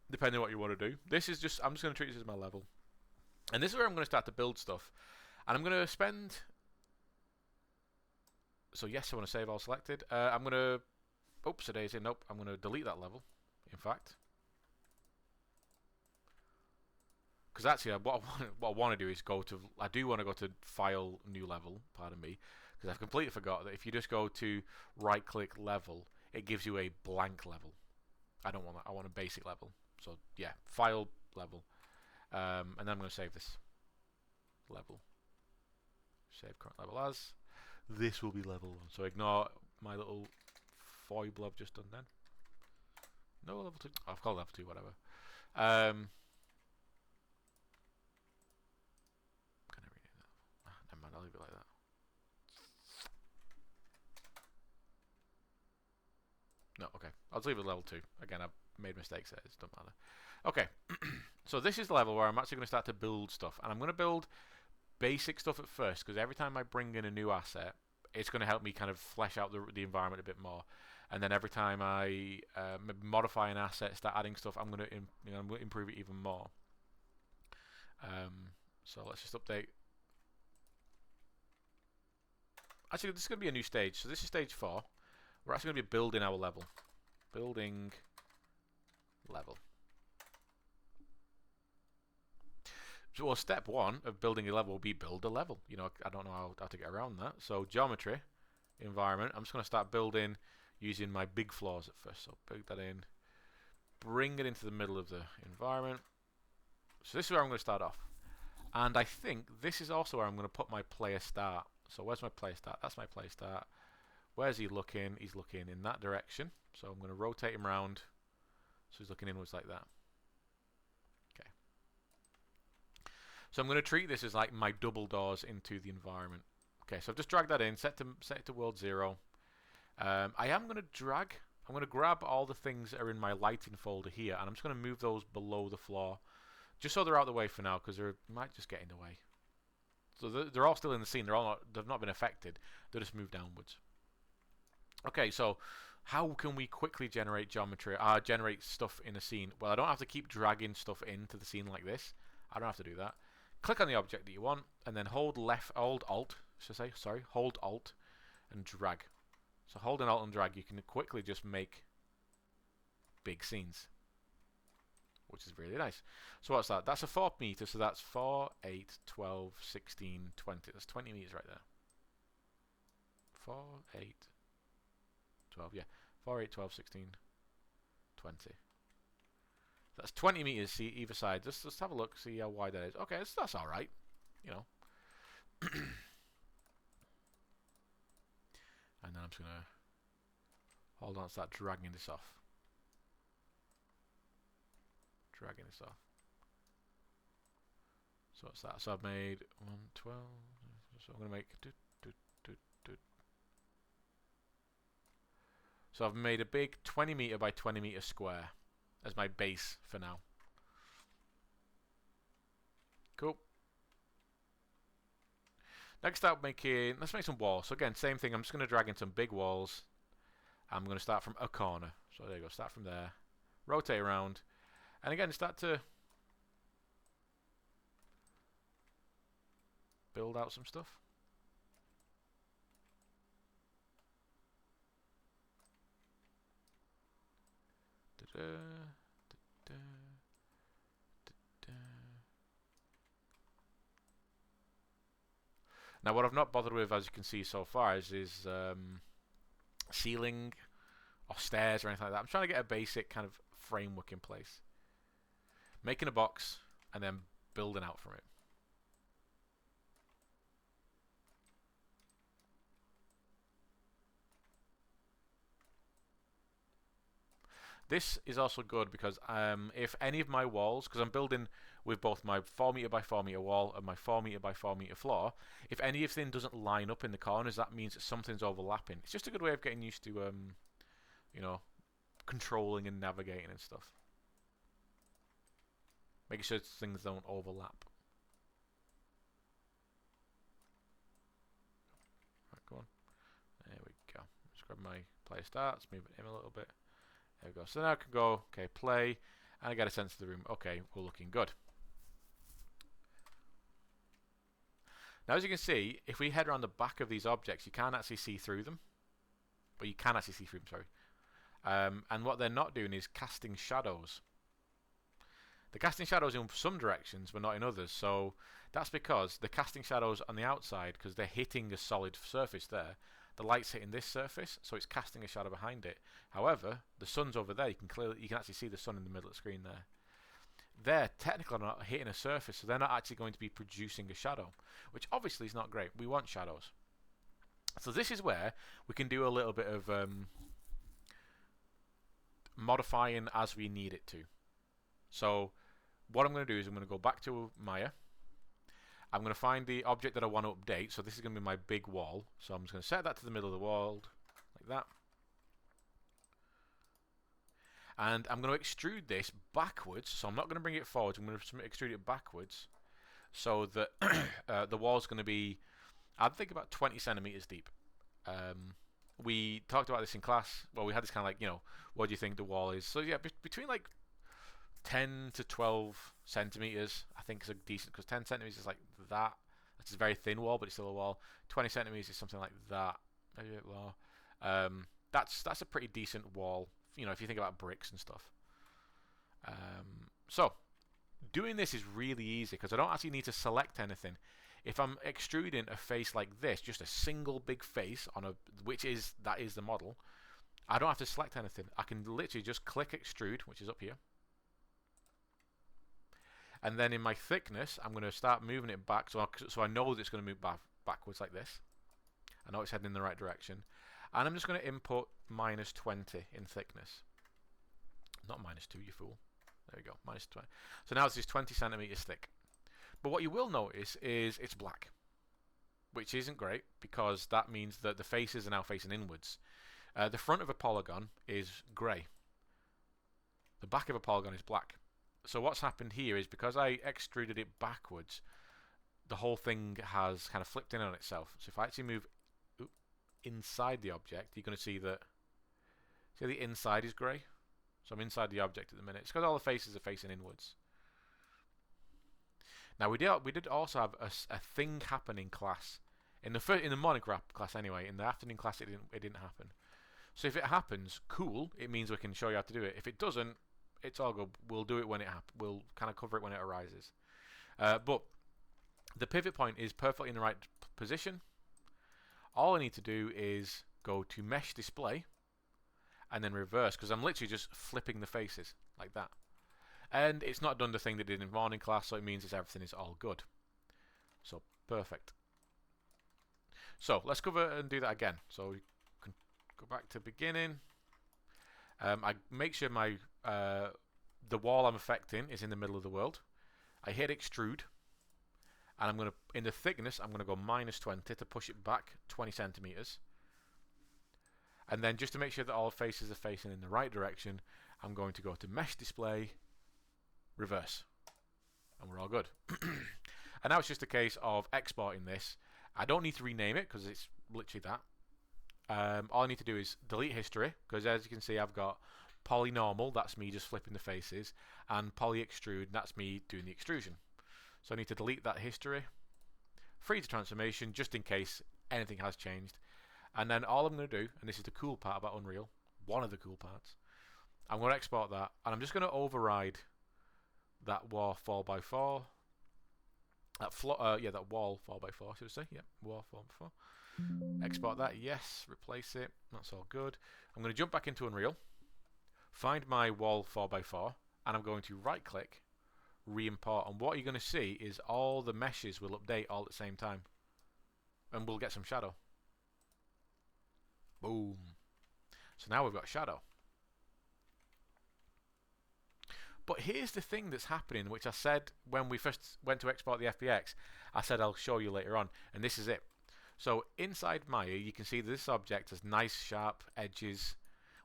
depending on what you want to do. This is just, I'm just going to treat this as my level. And this is where I'm going to start to build stuff. And I'm going to spend, so yes, I want to save all selected. I'm going to, oops, a daisy, nope, I'm going to delete that level. In fact, because actually what I want to do is go to, I do want to go to file new level, pardon me, because I've completely forgot that if you just go to right click level, it gives you a blank level. I don't want that, I want a basic level. So yeah, file level, and then I'm going to save this level, save current level as, this will be level 1, so ignore my little foible I've just done then. No, level 2. Oh, I've called level 2, whatever. Can I rename that? Never mind, I'll leave it like that. No, okay. I'll just leave it level 2. Again, I've made mistakes there. It doesn't matter. Okay. So this is the level where I'm actually going to start to build stuff. And I'm going to build basic stuff at first, because every time I bring in a new asset, it's going to help me kind of flesh out the environment a bit more. And then every time I modify an asset, start adding stuff, I'm going to improve it even more. So let's just update. Actually, this is going to be a new stage. So this is stage 4. We're actually going to be building our level. Building level. So, well, step one of building a level will be build a level. You know, I don't know how to get around that. So geometry, environment. I'm just going to start building using my big floors at first. So big that in, bring it into the middle of the environment. So this is where I'm going to start off. And I think this is also where I'm going to put my player start. So where's my player start? That's my player start. Where's he looking? He's looking in that direction. So I'm going to rotate him around. So he's looking inwards like that. Okay. So I'm going to treat this as like my double doors into the environment. Okay, so I've just dragged that in, set it to world 0. I am going to drag, I'm going to grab all the things that are in my lighting folder here, and I'm just going to move those below the floor, just so they're out of the way for now, because they might just get in the way. So they're all still in the scene, they've not been affected, they're just moved downwards. Okay, so how can we quickly generate geometry, generate stuff in a scene? Well, I don't have to keep dragging stuff into the scene like this. I don't have to do that. Click on the object that you want, and then hold Alt, hold Alt, and drag. So holding Alt and drag, you can quickly just make big scenes, which is really nice. So what's that? That's a 4 meter, so that's 4, 8, 12, 16, 20. That's 20 meters right there. 4, 8, 12, yeah. 4, 8, 12, 16, 20. That's 20 meters, see, either side. Just have a look, see how wide that is. Okay, that's all right, you know. And then I'm just going to hold on, start dragging this off. Dragging this off. So what's that? So I've made 112. So I'm going to make... So I've made a big 20 meter by 20 meter square as my base for now. Cool. Next up, let's make some walls. So again, same thing. I'm just going to drag in some big walls. I'm going to start from a corner. So there you go. Start from there. Rotate around. And again, start to build out some stuff. Now, what I've not bothered with, as you can see so far, is ceiling or stairs or anything like that. I'm trying to get a basic kind of framework in place. Making a box and then building out from it. This is also good because if any of my walls, because I'm building with both my 4 meter by 4 meter wall and my 4 meter by 4 meter floor, if anything doesn't line up in the corners, that means that something's overlapping. It's just a good way of getting used to, you know, controlling and navigating and stuff. Making sure things don't overlap. Right, go on. There we go. Just grab my player starts, move it in a little bit. There we go. So now I can go, okay, play, and I get a sense of the room. Okay, we're looking good. Now, as you can see, if we head around the back of these objects, you can't actually see through them. But you can actually see through them, sorry. And what they're not doing is casting shadows. They're casting shadows in some directions, but not in others. So that's because they're casting shadows on the outside because they're hitting a solid surface there. The light's hitting this surface, so it's casting a shadow behind it. However, the sun's over there. You can actually see the sun in the middle of the screen there. They're technically not hitting a surface, so they're not actually going to be producing a shadow, which obviously is not great. We want shadows. So this is where we can do a little bit of modifying as we need it to. So what I'm going to do is I'm going to go back to Maya. I'm going to find the object that I want to update. So this is going to be my big wall. So I'm just going to set that to the middle of the wall, like that. And I'm going to extrude this backwards. So I'm not going to bring it forwards. I'm going to extrude it backwards so that the wall's going to be, I think, about 20 centimeters deep. We talked about this in class. Well, we had this kind of like, you know, what do you think the wall is? So yeah, between like 10 to 12 centimeters, I think is a decent, because 10 centimeters is like that. It's a very thin wall, but it's still a wall. 20 centimeters is something like that, maybe a bit more. That's a pretty decent wall if you think about bricks and stuff. So doing this is really easy because I don't actually need to select anything. If I'm extruding a face like this, just a single big face on that is the model, I don't have to select anything. I can literally just click extrude, which is up here. And then in my thickness, I'm going to start moving it back so I know that it's going to move backwards like this. I know it's heading in the right direction. And I'm just going to input -20 in thickness. Not -2, you fool. There we go, -20. So now this is 20 centimeters thick. But what you will notice is it's black, which isn't great because that means that the faces are now facing inwards. The front of a polygon is grey. The back of a polygon is black. So what's happened here is because I extruded it backwards, the whole thing has kind of flipped in on itself. So if I actually move inside the object, you're going to see that the inside is grey. So I'm inside the object at the minute. It's because all the faces are facing inwards. Now we did also have a thing happen in class. In the morning class anyway. In the afternoon class it didn't happen. So if it happens, cool. It means we can show you how to do it. If it doesn't, it's all good. We'll do it when it happens. We'll kind of cover it when it arises. But the pivot point is perfectly in the right position. All I need to do is go to mesh display and then reverse, because I'm literally just flipping the faces like that. And it's not done the thing that it did in morning class, so it means everything is all good. So perfect. So let's cover and do that again. So we can go back to beginning. I make sure my the wall I'm affecting is in the middle of the world. I hit extrude, and I'm going to, in the thickness, I'm going to go -20 to push it back 20 centimeters. And then just to make sure that all faces are facing in the right direction, I'm going to go to mesh display, reverse, and we're all good. And now it's just a case of exporting this. I don't need to rename it because it's literally that. All I need to do is delete history, because as you can see I've got polynormal, that's me just flipping the faces, and polyextrude, that's me doing the extrusion. So I need to delete that history, freeze the transformation just in case anything has changed, and then all I'm going to do, and this is the cool part about Unreal, one of the cool parts, I'm going to export that, and I'm just going to override that wall 4x4, that wall 4x4 should I say, yeah, wall 4x4. Export that, yes, replace it, that's all good. I'm going to jump back into Unreal, find my wall 4x4, and I'm going to right click, re-import, and what you're going to see is all the meshes will update all at the same time, and we'll get some shadow. Boom. So now we've got shadow. But here's the thing that's happening, which I said when we first went to export the FBX, I said I'll show you later on, and this is it. So inside Maya, you can see that this object has nice sharp edges.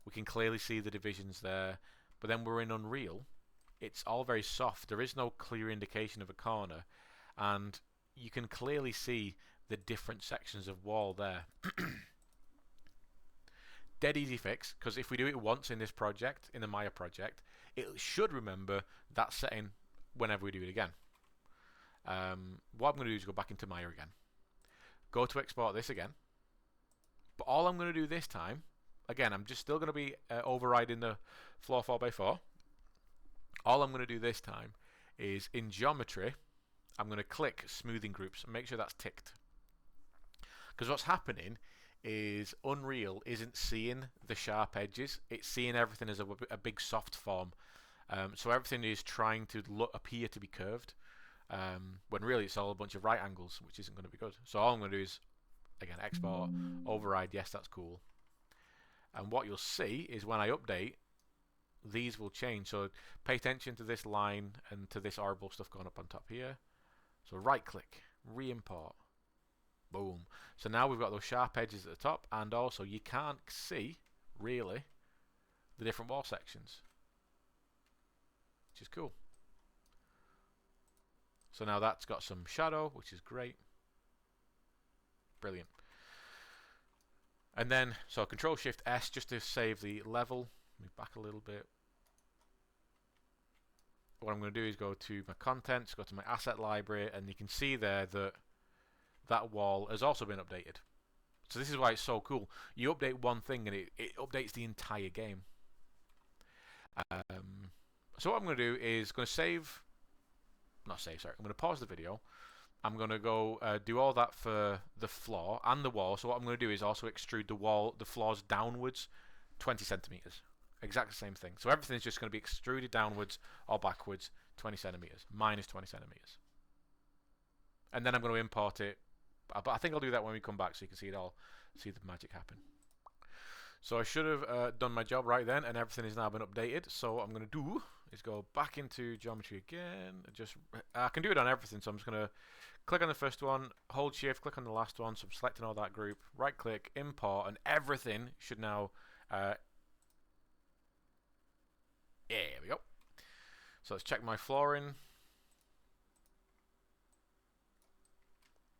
We can clearly see the divisions there. But then we're in Unreal. It's all very soft. There is no clear indication of a corner. And you can clearly see the different sections of wall there. Dead easy fix, because if we do it once in this project, in the Maya project, it should remember that setting whenever we do it again. What I'm going to do is go back into Maya again. Go to export this again. But all I'm going to do this time, again, I'm just still going to be overriding the floor 4x4. All I'm going to do this time is in geometry, I'm going to click smoothing groups and make sure that's ticked. Because what's happening is Unreal isn't seeing the sharp edges, it's seeing everything as a big soft form. So everything is trying to appear to be curved, when really it's all a bunch of right angles, which isn't going to be good. So all I'm going to do is, again, export, override, yes, that's cool. And what you'll see is when I update, these will change. So pay attention to this line and to this horrible stuff going up on top here. So right click, re-import. Boom. So now we've got those sharp edges at the top, and also you can't see really the different wall sections, which is cool. So now that's got some shadow, which is great. Brilliant. And then, so Control Shift S just to save the level. Move back a little bit. What I'm going to do is go to my contents, go to my asset library, and you can see there that that wall has also been updated. So this is why it's so cool. You update one thing and it updates the entire game. So what I'm going to do is going to save, not save, sorry. I'm going to pause the video. I'm going to go do all that for the floor and the wall. So what I'm going to do is also extrude the floors downwards 20 centimeters. Exactly the same thing. So everything's just going to be extruded downwards or backwards 20 centimeters, minus 20 centimeters. And then I'm going to import it. But I think I'll do that when we come back so you can see it all, see the magic happen. So I should have done my job right then, and everything has now been updated. So what I'm going to do is go back into geometry again. I can do it on everything, so I'm just going to click on the first one, hold shift, click on the last one, so I'm selecting all that group, right click, import, and everything should now there we go. So let's check my flooring.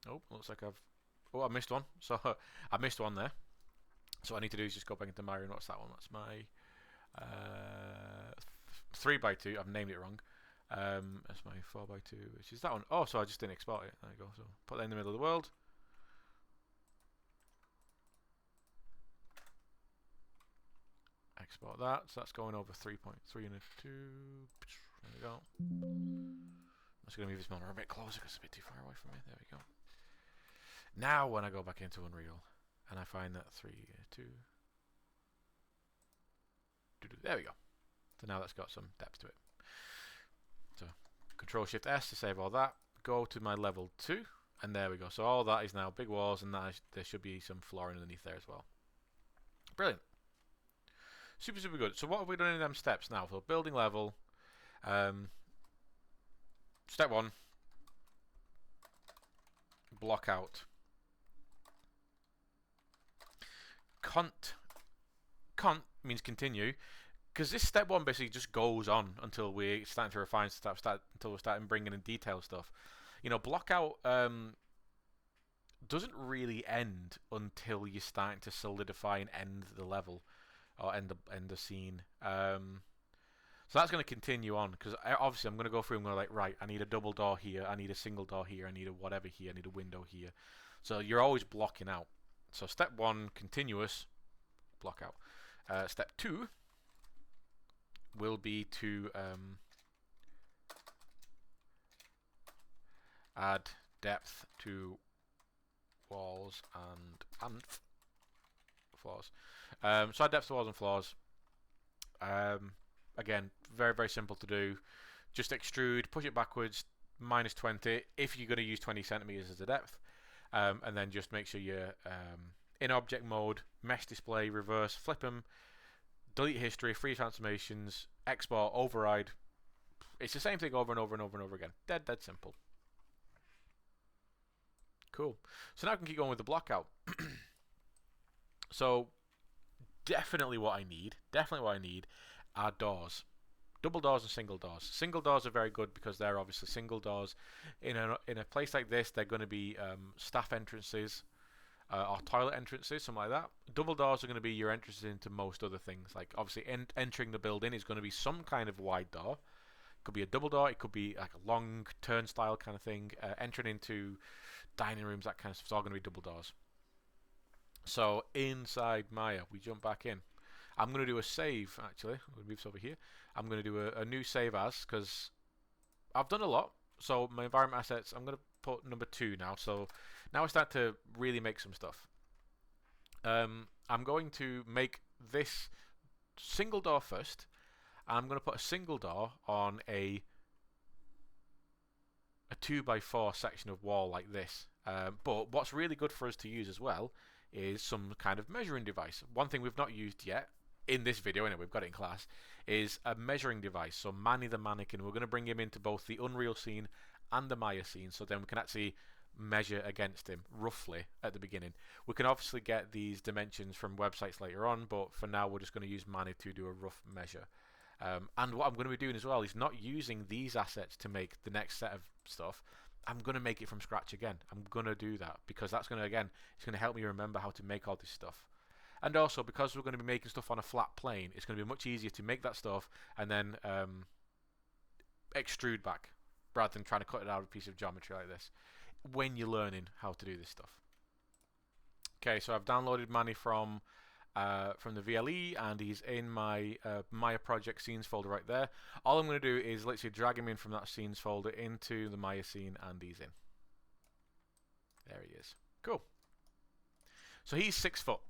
Oh, looks like I missed one. So I missed one there. So what I need to do is just go back into Maya, and what's that one? That's my 3x2. I've named it wrong. That's my 4x2, which is that one. Oh, so I just didn't export it. There you go. So put that in the middle of the world. Export that. So that's going over 3.3 and a 2. There we go. I'm just going to move this monitor a bit closer because it's a bit too far away from me. There we go. Now when I go back into Unreal and I find that 3, 2. There we go. So now that's got some depth to it. So Control Shift S to save all that. Go to my level 2, and there we go. So all that is now big walls, and there should be some flooring underneath there as well. Brilliant. Super, super good. So what have we done in them steps now? So building level. Step 1. Block out. Cont means continue, because this step 1 basically just goes on until we're starting to refine stuff, until we're starting bringing in detail stuff. You know, block out doesn't really end until you're starting to solidify and end the level or end the scene. So that's going to continue on, because obviously I'm going to go through and go like, right, I need a double door here, I need a single door here, I need a whatever here, I need a window here. So you're always blocking out. So step 1, continuous, block out. Step 2 will be to add depth to walls and floors. So add depth to walls and floors. Again, very, very simple to do. Just extrude, push it backwards, minus 20, if you're going to use 20 centimeters as a depth. And then just make sure you're in object mode, mesh display, reverse, flip them, delete history, freeze transformations, export, override. It's the same thing over and over and over and over again. Dead simple. Cool. So now I can keep going with the block out. So definitely what I need are doors. Double doors and single doors. Single doors are very good because they're obviously single doors. In a place like this, they're going to be staff entrances or toilet entrances, something like that. Double doors are going to be your entrances into most other things. Like obviously entering the building is going to be some kind of wide door. It could be a double door. It could be like a long turnstile kind of thing. Entering into dining rooms, that kind of stuff. It's all going to be double doors. So inside Maya, we jump back in. I'm going to do a save, actually. I'm going to move this over here. I'm going to do a new save as, because I've done a lot. So my environment assets, I'm going to put number 2 now. So now I start to really make some stuff. I'm going to make this single door first. I'm going to put a single door on a 2x4 section of wall like this. But what's really good for us to use as well is some kind of measuring device. One thing we've not used yet in this video, anyway, we've got it in class, is a measuring device. So Manny the mannequin, we're going to bring him into both the Unreal scene and the Maya scene, so then we can actually measure against him roughly at the beginning. We can obviously get these dimensions from websites later on, but for now we're just going to use Manny to do a rough measure. And what I'm going to be doing as well is not using these assets to make the next set of stuff. I'm going to make it from scratch again. I'm going to do that because that's going to, again, it's going to help me remember how to make all this stuff. And also, because we're going to be making stuff on a flat plane, it's going to be much easier to make that stuff and then extrude back rather than trying to cut it out of a piece of geometry like this when you're learning how to do this stuff. Okay, so I've downloaded Manny from from the VLE, and he's in my Maya project scenes folder right there. All I'm going to do is literally drag him in from that scenes folder into the Maya scene, and he's in. There he is. Cool. So he's 6 foot.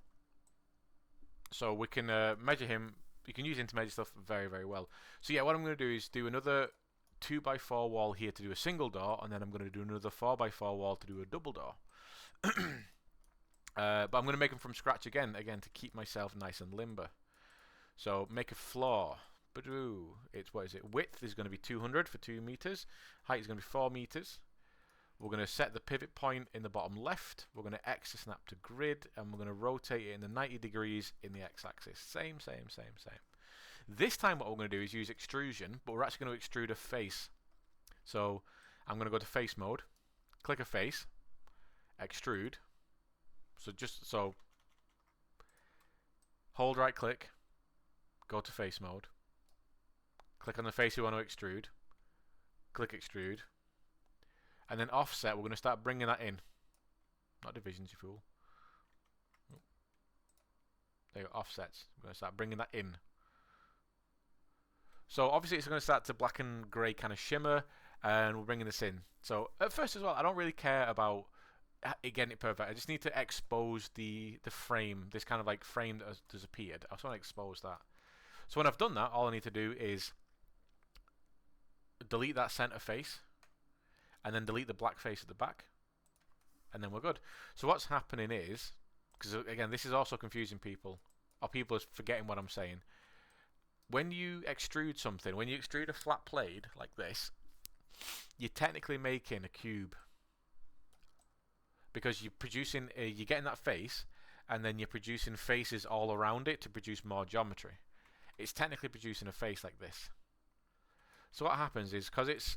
So we can measure him. You can use him to measure stuff very, very well. So yeah, what I'm going to do is do another 2x4 wall here to do a single door, and then I'm going to do another 4x4 wall to do a double door. But I'm going to make them from scratch again to keep myself nice and limber. So make a floor. It's, what is it? Width is going to be 200 for 2 meters. Height is going to be 4 meters. We're going to set the pivot point in the bottom left. We're going to X to snap to grid, and we're going to rotate it in the 90 degrees in the X-axis. Same. This time what we're going to do is use extrusion, but we're actually going to extrude a face. So I'm going to go to face mode, click a face, extrude. So hold right click, go to face mode, click on the face you want to extrude, click extrude, and then offset. We're going to start bringing that in. Not divisions, you fool. There you go, offsets. We're going to start bringing that in. So obviously it's going to start to black and grey kind of shimmer, and we're bringing this in. So at first as well, I don't really care about it getting it perfect. I just need to expose the frame, this kind of like frame that has appeared. I just want to expose that. So when I've done that, all I need to do is delete that center face, and then delete the black face at the back, and then we're good. So what's happening is, because again this is also confusing people, or people are forgetting what I'm saying. When you extrude something, when you extrude a flat plate like this, you're technically making a cube, because you're producing you're getting that face, and then you're producing faces all around it to produce more geometry. It's technically producing a face like this. So what happens is, because it's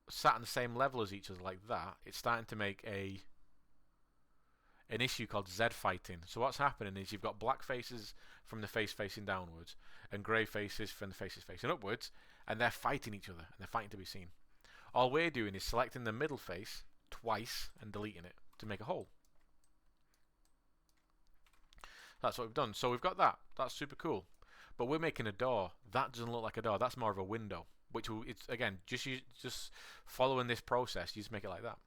sat on the same level as each other like that, it's starting to make an issue called Z fighting. So what's happening is you've got black faces from the face facing downwards, and grey faces from the faces facing upwards, and they're fighting each other, and they're fighting to be seen. All we're doing is selecting the middle face twice and deleting it to make a hole. That's what we've done. So we've got that. That's super cool. But we're making a door. That doesn't look like a door. That's more of a window. Which will, it's again just following this process, you just make it like that.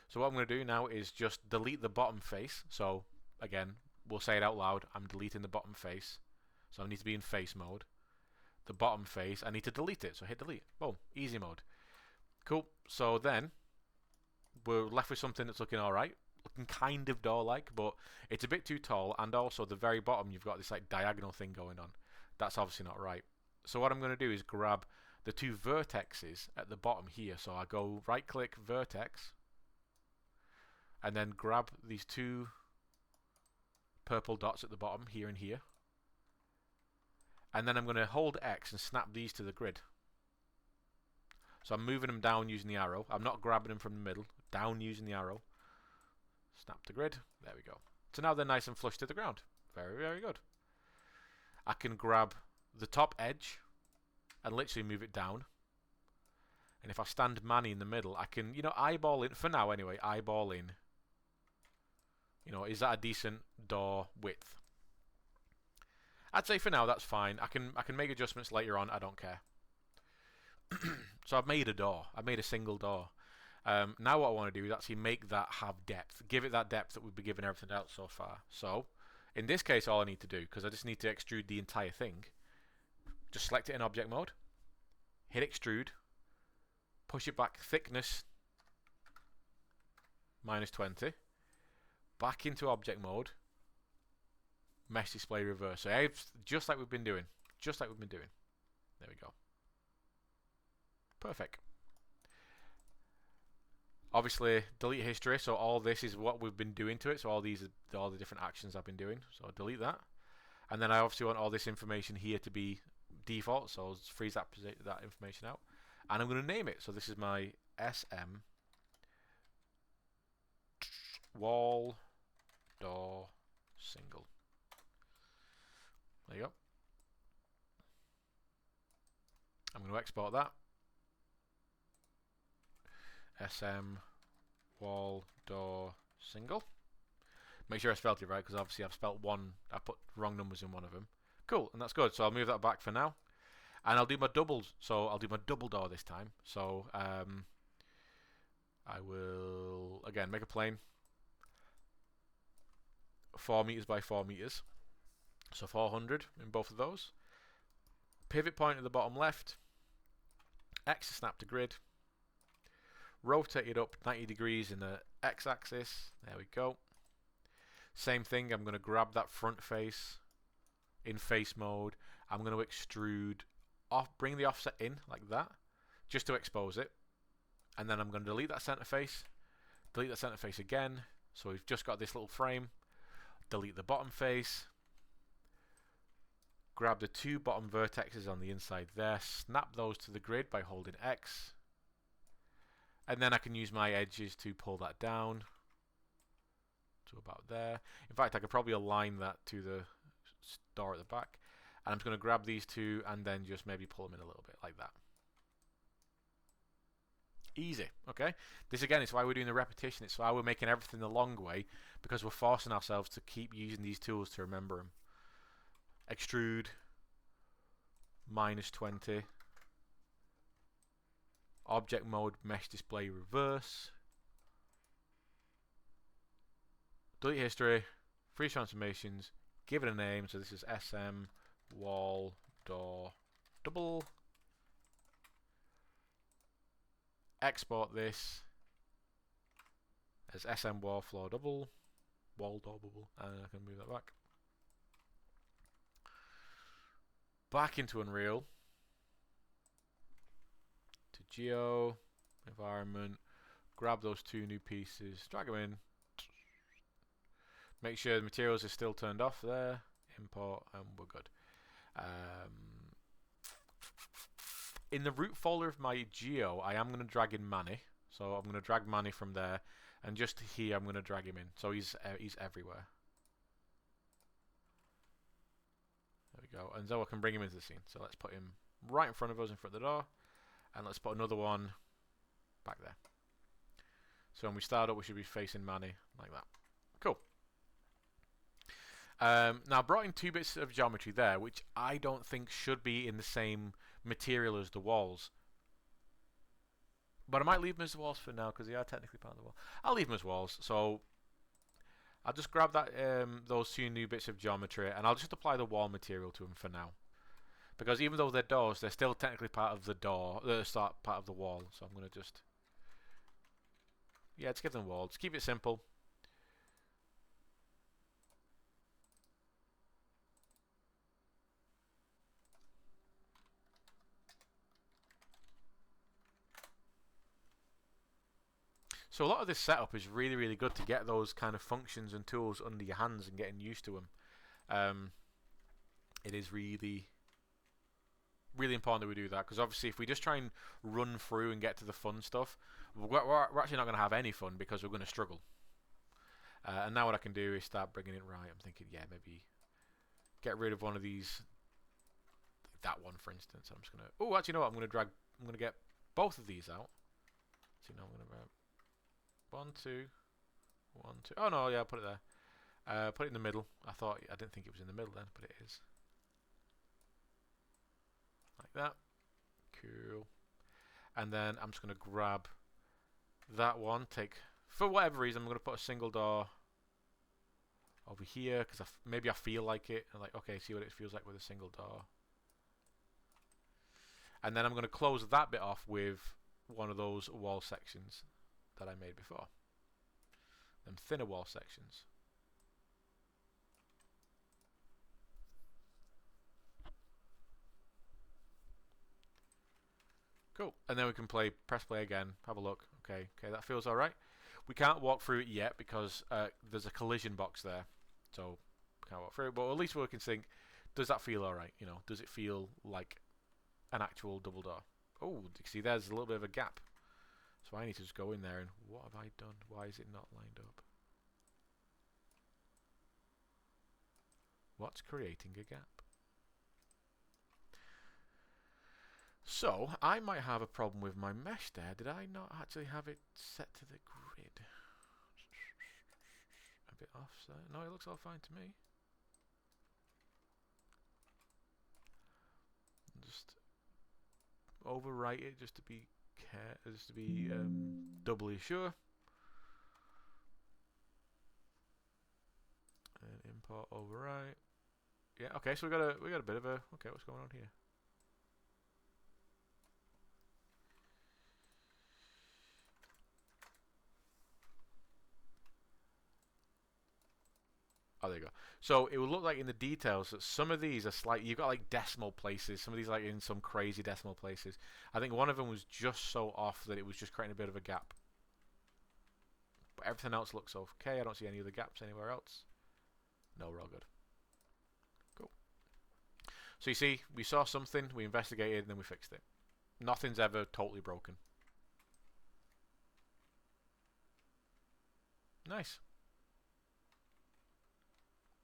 So what I'm going to do now is just delete the bottom face. So again, we'll say it out loud. I'm deleting the bottom face. So I need to be in face mode. The bottom face, I need to delete it. So hit delete. Boom. Easy mode. Cool. So then we're left with something that's looking alright. Looking kind of door-like, but it's a bit too tall. And also the very bottom, you've got this like diagonal thing going on. That's obviously not right. So what I'm going to do is grab the 2 vertexes at the bottom here. So I go right click vertex, and then grab these 2 purple dots at the bottom here and here, and then I'm going to hold X and snap these to the grid. So I'm moving them down using the arrow. I'm not grabbing them from the middle. Down using the arrow. Snap to grid. There we go. So now they're nice and flush to the ground. Very, very good. I can grab the top edge and literally move it down. And if I stand Manny in the middle, I can, eyeball in, for now anyway, eyeball in. Is that a decent door width? I'd say for now that's fine. I can make adjustments later on. I don't care. So I've made a door. I've made a single door. Now what I want to do is actually make that have depth. Give it that depth that we've been giving everything else so far. So in this case, all I need to do, because I just need to extrude the entire thing, just select it in object mode, hit extrude, push it back thickness -20, back into object mode, mesh display reverse. So just like we've been doing. There we go. Perfect. Obviously delete history, so all this is what we've been doing to it. So all these are all the different actions I've been doing. So delete that. And then I obviously want all this information here to be default, so I'll freeze that information out. And I'm going to name it. So this is my SM wall door single. There you go. I'm going to export that. SM wall door single. Make sure I spelled it right, because obviously I've spelt one. I put wrong numbers in one of them. Cool, and that's good. So I'll move that back for now, and I'll do my doubles. So I'll do my double door this time. So I will again make a plane, 4 meters by 4 meters. So 400 in both of those. Pivot point at the bottom left. X to snap to grid. Rotate it up 90 degrees in the x-axis. There we go. Same thing, I'm going to grab that front face in face mode. I'm going to extrude off, bring the offset in like that, just to expose it. And then I'm going to delete that center face, delete that center face again. So we've just got this little frame. Delete the bottom face. Grab the 2 bottom vertexes on the inside there, snap those to the grid by holding X. And then I can use my edges to pull that down to about there. In fact, I could probably align that to the door at the back. And I'm just going to grab these 2 and then just maybe pull them in a little bit like that. Easy, okay? This again is why we're doing the repetition. It's why we're making everything the long way, because we're forcing ourselves to keep using these tools to remember them. Extrude, -20. Object mode, mesh display reverse. Delete history, freeze transformations, give it a name. So this is SM wall door double. Export this as SM wall floor double, wall door bubble, and I can move that back. Back into Unreal. To Geo, environment, grab those 2 new pieces, drag them in. Make sure the materials are still turned off there. Import, and we're good. In the root folder of my Geo, I am going to drag in Manny. So I'm going to drag Manny from there, and just here I'm going to drag him in. So he's everywhere. There we go. And so I can bring him into the scene. So let's put him right in front of us, in front of the door. And let's put another one back there. So when we start up, we should be facing Manny like that. Cool. Now I brought in 2 bits of geometry there, which I don't think should be in the same material as the walls. But I might leave them as walls for now, because they are technically part of the wall. I'll leave them as walls. So I'll just grab that those 2 new bits of geometry, and I'll just apply the wall material to them for now. Because even though they're doors, they're still technically part of the door, part of the wall. So I'm going to just, yeah, just give them walls. Just keep it simple. So a lot of this setup is really, really good to get those kind of functions and tools under your hands and getting used to them. It is really, really important that we do that, because obviously if we just try and run through and get to the fun stuff, we're actually not going to have any fun, because we're going to struggle. And now what I can do is start bringing it right. I'm thinking, yeah, maybe get rid of one of these, like that one for instance. I'm just going to, oh, actually, you know what, I'm going to get both of these out. So now I'm going to grab 1, 2, 1, 2. Oh no, yeah, I'll put it there. Put it in the middle. I didn't think it was in the middle then, but it is. Like that. Cool. And then I'm just going to grab that one. For whatever reason, I'm going to put a single door over here, because maybe I feel like it. I'm like, okay, see what it feels like with a single door. And then I'm going to close that bit off with one of those wall sections that I made before. Them thinner wall sections. Cool. And then we can press play again, have a look. Okay, that feels alright. We can't walk through it yet because there's a collision box there. So we can't walk through it, but at least we can think, does that feel alright? You know, does it feel like an actual double door? Oh, see, there's a little bit of a gap. So I need to just go in there and, what have I done? Why is it not lined up? What's creating a gap? So, I might have a problem with my mesh there. Did I not actually have it set to the grid? a bit offset. No, it looks all fine to me. Just overwrite it just to be doubly sure. And import overwrite. Yeah, okay, so we got a bit of a okay, what's going on here? Oh, there you go. So it will look like in the details that some of these are slightly, you've got like decimal places. Some of these are like in some crazy decimal places. I think one of them was just so off that it was just creating a bit of a gap. But everything else looks okay. I don't see any other gaps anywhere else. No, we're all good. Cool. So you see, we saw something, we investigated, and then we fixed it. Nothing's ever totally broken. Nice.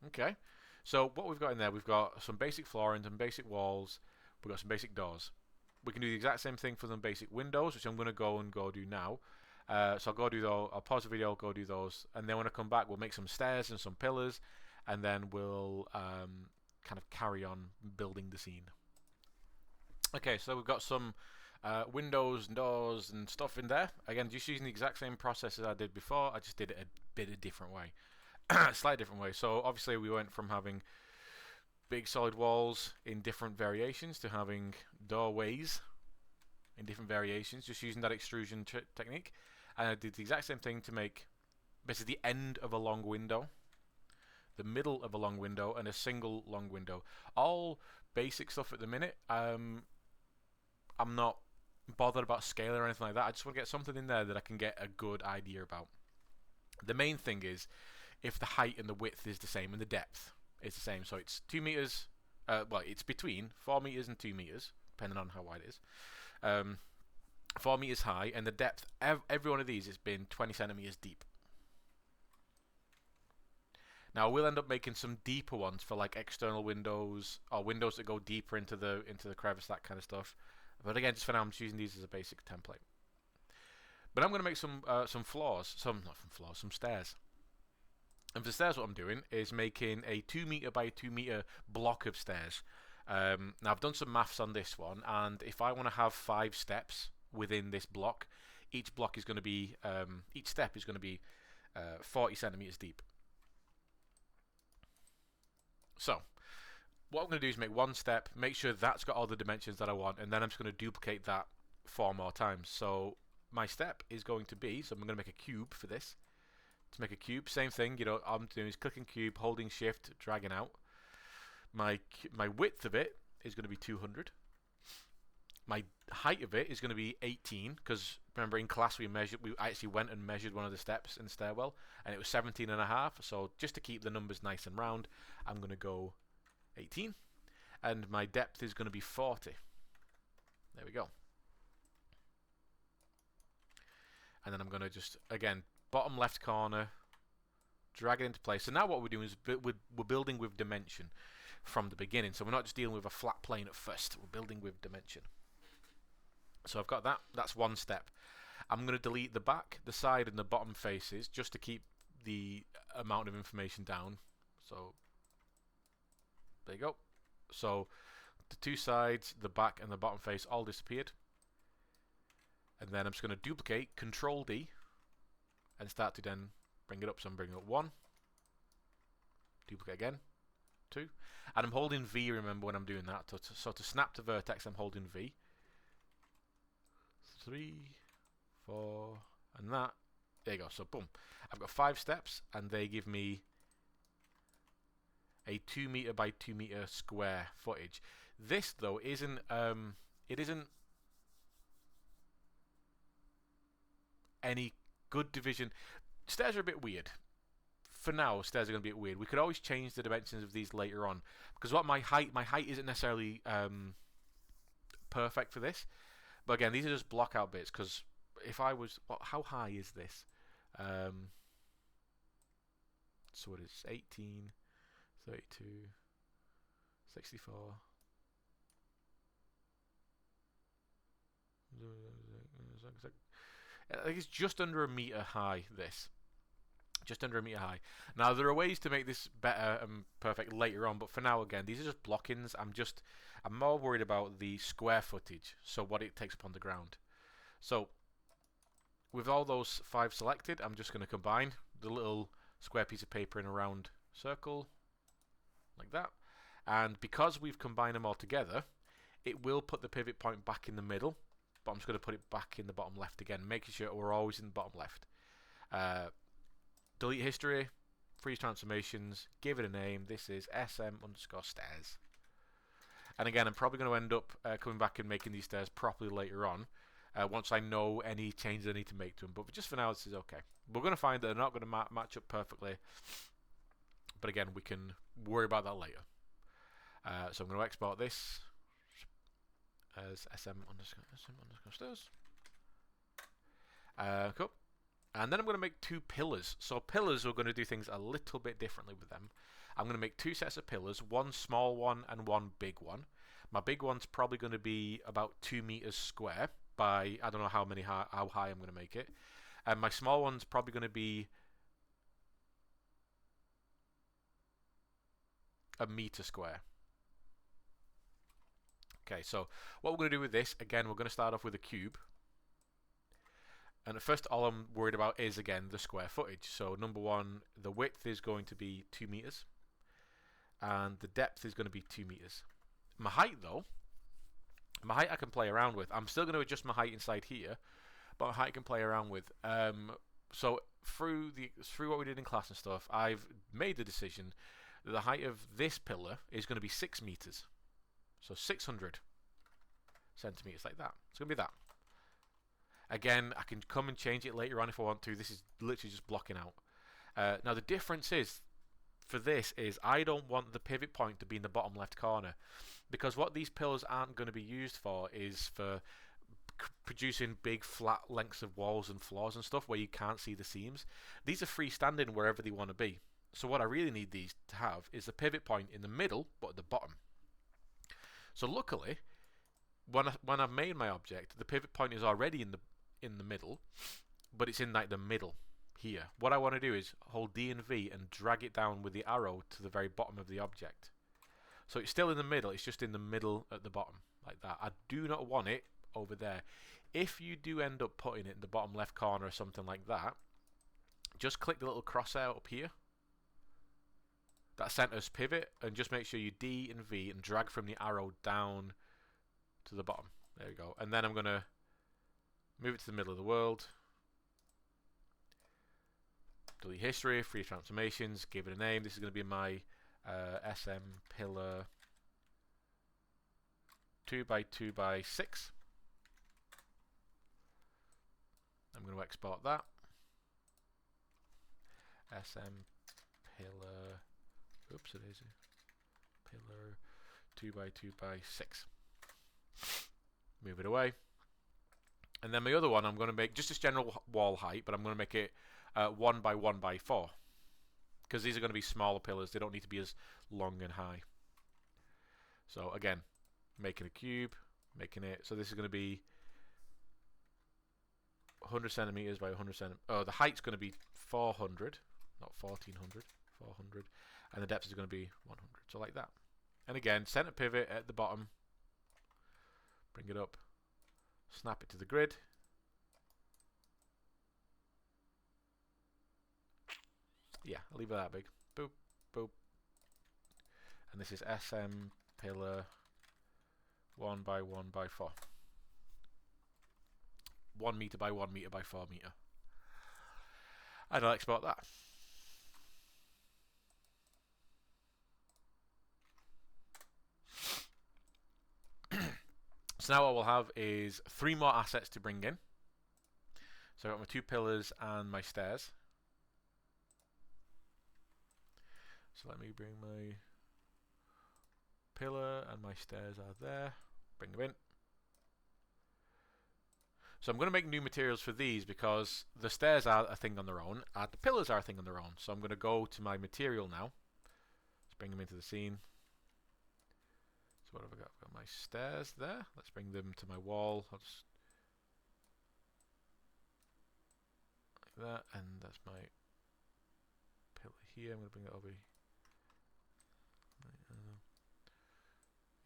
Okay, so what we've got in there, we've got some basic flooring, some basic walls, we've got some basic doors. We can do the exact same thing for some basic windows, which I'm going to go do now. So I'll go do those, I'll pause the video, go do those, and then when I come back we'll make some stairs and some pillars, and then we'll kind of carry on building the scene. Okay, so we've got some windows and doors and stuff in there. Again, just using the exact same process as I did before, I just did it a bit a different way. Slightly different way. So obviously we went from having big solid walls in different variations to having doorways in different variations, just using that extrusion technique. And I did the exact same thing to make basically the end of a long window, the middle of a long window, and a single long window. All basic stuff at the minute. I'm not bothered about scale or anything like that. I just want to get something in there that I can get a good idea about. The main thing is if the height and the width is the same and the depth is the same. So it's 2 meters, well, it's between 4 meters and 2 meters, depending on how wide it is. 4 meters high, and the depth, every one of these has been 20 centimeters deep. Now we'll end up making some deeper ones for like external windows or windows that go deeper into the crevice, that kind of stuff. But again, just for now, I'm just using these as a basic template. But I'm going to make some floors, some stairs. And for the stairs, what I'm doing is making a 2 meter by 2 meter block of stairs. Now I've done some maths on this one, and if I want to have 5 steps within this block, each block is going to be, each step is going to be 40 centimeters deep. So what I'm going to do is make one step, make sure that's got all the dimensions that I want, and then I'm just going to duplicate that 4 more times. So my step is going to be, so I'm going to make a cube for this. To make a cube, same thing, you know, all I'm doing is clicking cube, holding shift, dragging out. My width of it is going to be 200. My height of it is going to be 18, because remember in class we actually went and measured one of the steps in the stairwell, and it was 17.5. So just to keep the numbers nice and round, I'm going to go 18, and my depth is going to be 40. There we go. And then I'm going to just, again, bottom left corner, drag it into place. So now what we're doing is we're building with dimension from the beginning. So we're not just dealing with a flat plane at first, we're building with dimension. So I've got that, that's one step. I'm going to delete the back, the side and the bottom faces just to keep the amount of information down. So there you go. So the two sides, the back and the bottom face all disappeared. And then I'm just going to duplicate, Control D, and start to then bring it up. So I'm bringing up 1, duplicate again, 2, and I'm holding V, remember, when I'm doing that. So to snap to vertex, I'm holding V. 3, 4, and that. There you go. So boom, I've got 5 steps, and they give me a 2 meter by 2 meter square footage. This though isn't it isn't any good division. Stairs are a bit weird. For now, stairs are going to be a bit weird. We could always change the dimensions of these later on, because what my height isn't necessarily perfect for this. But again, these are just block out bits, because if I was, well, how high is this? So it is 18, 32, 64. I think it's just under a meter high, this. just under a meter high. Now there are ways to make this better and perfect later on, but for now, again, these are just blockings. I'm more worried about the square footage, so what it takes up on the ground. So with all those 5 selected, I'm just going to combine the little square piece of paper in a round circle, like that. And because we've combined them all together, it will put the pivot point back in the middle, but I'm just going to put it back in the bottom left again, making sure we're always in the bottom left. Delete history, freeze transformations, give it a name. This is SM_stairs. And again, I'm probably going to end up coming back and making these stairs properly later on, once I know any changes I need to make to them. But just for now, this is okay. We're going to find that they're not going to match up perfectly, but again, we can worry about that later. So I'm going to export this as SM_stairs. Cool. And then I'm going to make 2 pillars. So pillars, we're going to do things a little bit differently with them. I'm going to make 2 sets of pillars, one small one and one big one. My big one's probably going to be about 2 meters square by, I don't know how high I'm going to make it. And my small one's probably going to be a meter square. Okay, so what we're going to do with this, again, we're going to start off with a cube. And at first, all I'm worried about is, again, the square footage. So number 1, the width is going to be 2 meters. And the depth is going to be 2 meters. My height, though, I can play around with. I'm still going to adjust my height inside here, but my height I can play around with. So through what we did in class and stuff, I've made the decision that the height of this pillar is going to be 6 meters. So 600 centimeters, like that. It's going to be that. Again, I can come and change it later on if I want to. This is literally just blocking out. Now the difference is, for this, is I don't want the pivot point to be in the bottom left corner, because what these pillars aren't going to be used for is for producing big flat lengths of walls and floors and stuff where you can't see the seams. These are freestanding wherever they want to be. So what I really need these to have is the pivot point in the middle, but at the bottom. So luckily, when I've made my object, the pivot point is already in the middle, but it's in like the middle here. What I want to do is hold D and V and drag it down with the arrow to the very bottom of the object. So it's still in the middle, it's just in the middle at the bottom, like that. I do not want it over there. If you do end up putting it in the bottom left corner or something like that, just click the little crosshair up here that centers pivot, and just make sure you D and V and drag from the arrow down to the bottom. There we go. And then I'm going to move it to the middle of the world. Delete history, freeze transformations, give it a name. This is going to be my SM pillar 2x2x6. I'm going to export that. SM pillar, oops, it is pillar 2x2x6. Move it away. And then my other one, I'm going to make just this general wall height, but I'm going to make it 1x1x4, because these are going to be smaller pillars. They don't need to be as long and high. So again, making a cube, making it, so this is going to be 100 centimeters by 100 centimeters. Oh, the height's going to be 400, not 1400, 400, and the depth is going to be 100. So like that. And again, center pivot at the bottom, bring it up, snap it to the grid. Yeah, I'll leave it that big. Boop, boop. And this is SM pillar 1x1x4. 1 meter by 1 meter by 4 meter. And I'll export that. So now what we'll have is 3 more assets to bring in. So I've got my 2 pillars and my stairs. So let me bring my pillar and my stairs are there. Bring them in. So I'm going to make new materials for these because the stairs are a thing on their own and the pillars are a thing on their own. So I'm going to go to my material now. Let's bring them into the scene. So what have I got? I've got my stairs there. Let's bring them to my wall. I'll just like that, and that's my here. I'm going to bring it over.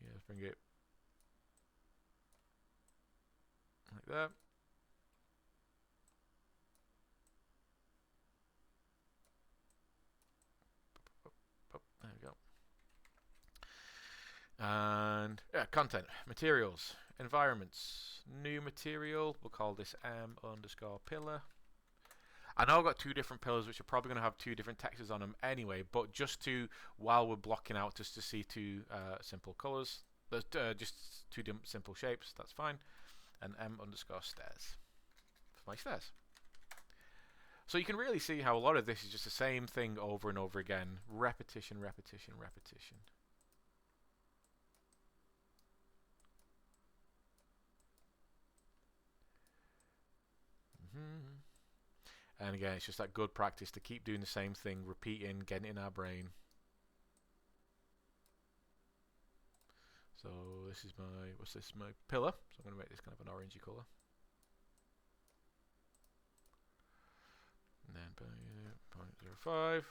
Yeah, let's bring it like that. There we go. And yeah, content, materials, environments, new material. We'll call this m_pillar. I know I've got two different pillars, which are probably going to have two different textures on them anyway. But just to, while we're blocking out, just to see two simple colors, just two simple shapes. That's fine. And m_stairs for my stairs. So you can really see how a lot of this is just the same thing over and over again. Repetition, repetition, repetition. And again, it's just that good practice to keep doing the same thing, repeating, getting it in our brain. So this is my, what's this, my pillar. So I'm going to make this kind of an orangey colour. And then 0.05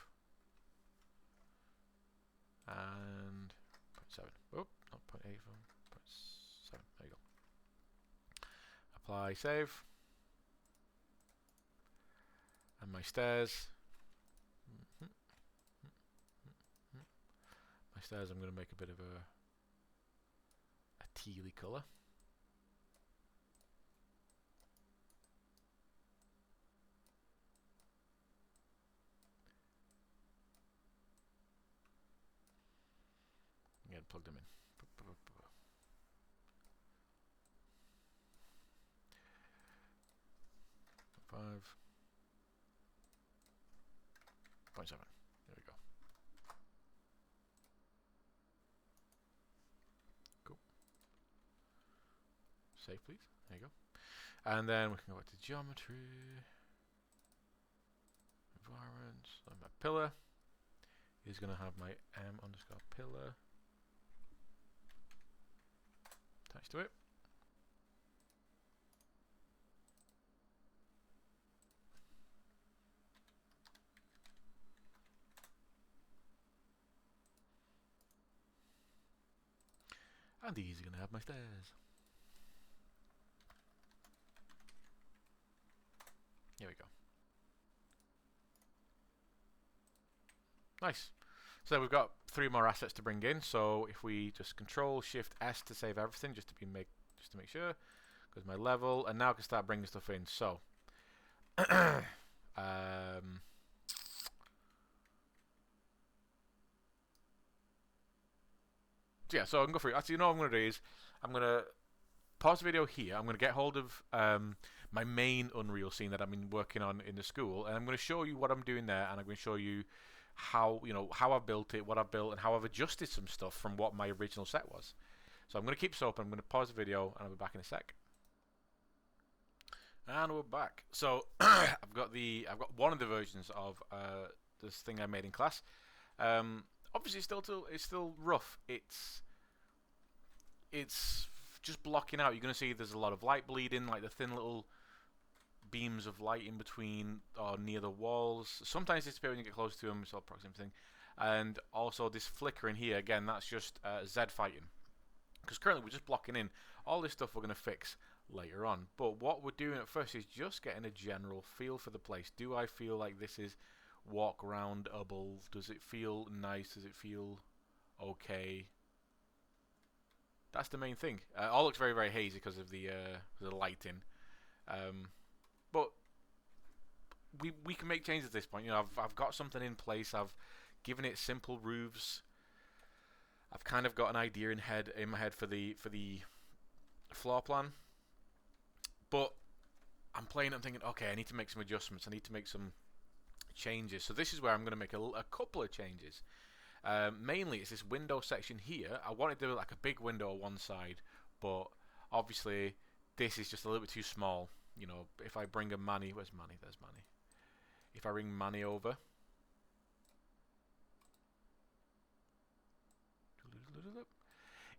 and 0.7. Oh, not 0.8, 0.7. There you go. Apply, save. And my stairs. My stairs, I'm going to make a bit of a tealy colour. Again, plug them in. 5.7. There we go. Cool. Save, please. There you go. And then we can go back to geometry. Environment. So my pillar is going to have my m_pillar attached to it. And these are going to have my stairs. Here we go. Nice. So we've got 3 more assets to bring in. So if we just Control Shift S to save everything, just to make sure, because my level, and now I can start bringing stuff in. So yeah, so I can go through. Actually, you know what I'm going to do is I'm going to pause the video here. I'm going to get hold of my main Unreal scene that I've been working on in the school, and I'm going to show you what I'm doing there, and I'm going to show you how I've built it, what I've built, and how I've adjusted some stuff from what my original set was. So I'm going to keep this open. I'm going to pause the video, and I'll be back in a sec. And we're back. So I've got one of the versions of this thing I made in class. Obviously, it's still rough. It's just blocking out. You're going to see there's a lot of light bleeding, like the thin little beams of light in between or near the walls. Sometimes disappear when you get close to them, it's all proximity thing. And also this flicker in here, again, that's just Z fighting. Because currently we're just blocking in. All this stuff we're going to fix later on. But what we're doing at first is just getting a general feel for the place. Do I feel like this is walk roundable? Does it feel nice? Does it feel okay? That's the main thing. All looks very, very hazy because of the lighting. But we can make changes at this point. You know, I've got something in place. I've given it simple roofs. I've kind of got an idea in my head for the floor plan. But I'm playing it and thinking, okay, I need to make some adjustments. I need to make some changes. So this is where I'm going to make a couple of changes. Mainly, it's this window section here. I wanted to do like a big window on one side, but obviously this is just a little bit too small. You know, if I bring a Manny, where's Manny? There's Manny. If I bring Manny over,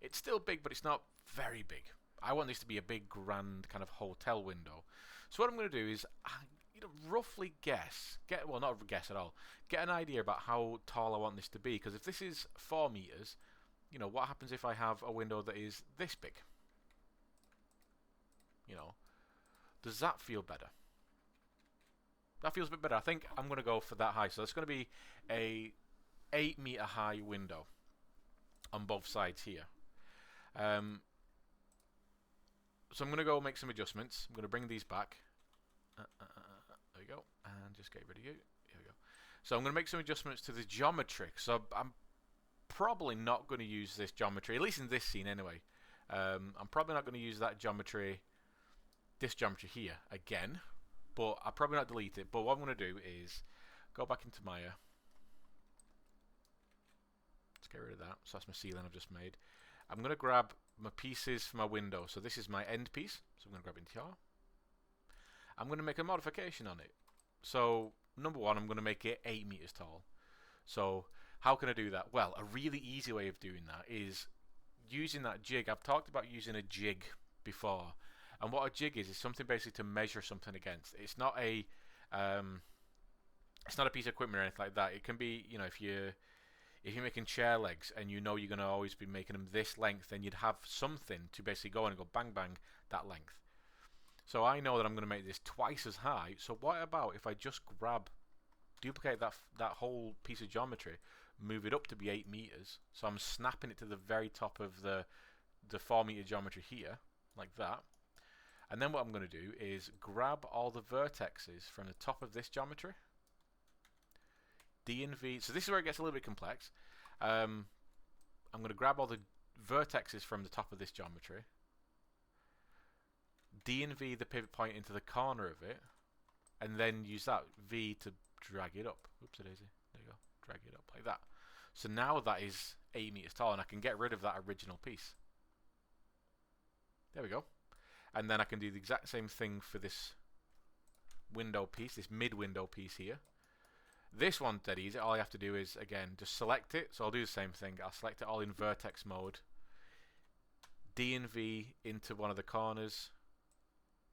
it's still big, but it's not very big. I want this to be a big, grand kind of hotel window. So what I'm going to do is, roughly guess, well, not guess at all, get an idea about how tall I want this to be. Because if this is 4 meters, you know, what happens if I have a window that is this big? You know, does that feel better? That feels a bit better. I think I'm going to go for that high. So it's going to be a 8-meter high window on both sides here. So I'm going to go make some adjustments. I'm going to bring these back. There we go. And just get rid of you. Here we go. So I'm going to make some adjustments to the geometry. So I'm probably not going to use this geometry, at least in this scene anyway. I'm probably not going to use that geometry, this geometry here again. But I'll probably not delete it. But what I'm going to do is go back into Maya. Let's get rid of that. So that's my ceiling I've just made. I'm going to grab my pieces for my window. So this is my end piece. So I'm going to grab it into here. I'm going to make a modification on it. So number one, I'm going to make it 8 meters tall. So how can I do that? Well, a really easy way of doing that is using that jig. I've talked about using a jig before. And what a jig is something basically to measure something against. It's not a piece of equipment or anything like that. It can be, you know, if you're making chair legs and you know you're going to always be making them this length, then you'd have something to basically go in and go bang bang that length. So I know that I'm going to make this twice as high. So what about if I just duplicate that whole piece of geometry, move it up to be 8 meters. So I'm snapping it to the very top of the 4 meter geometry here, like that. And then what I'm going to do is grab all the vertexes from the top of this geometry. D and V. So this is where it gets a little bit complex. I'm going to grab all the vertexes from the top of this geometry. D and V the pivot point into the corner of it. And then use that V to drag it up. Oops, daisy. There you go. Drag it up like that. So now that is 8 meters tall and I can get rid of that original piece. There we go. And then I can do the exact same thing for this window piece, this mid-window piece here. This one's dead easy. All I have to do is, again, just select it. So I'll do the same thing. I'll select it all in vertex mode. D and V into one of the corners.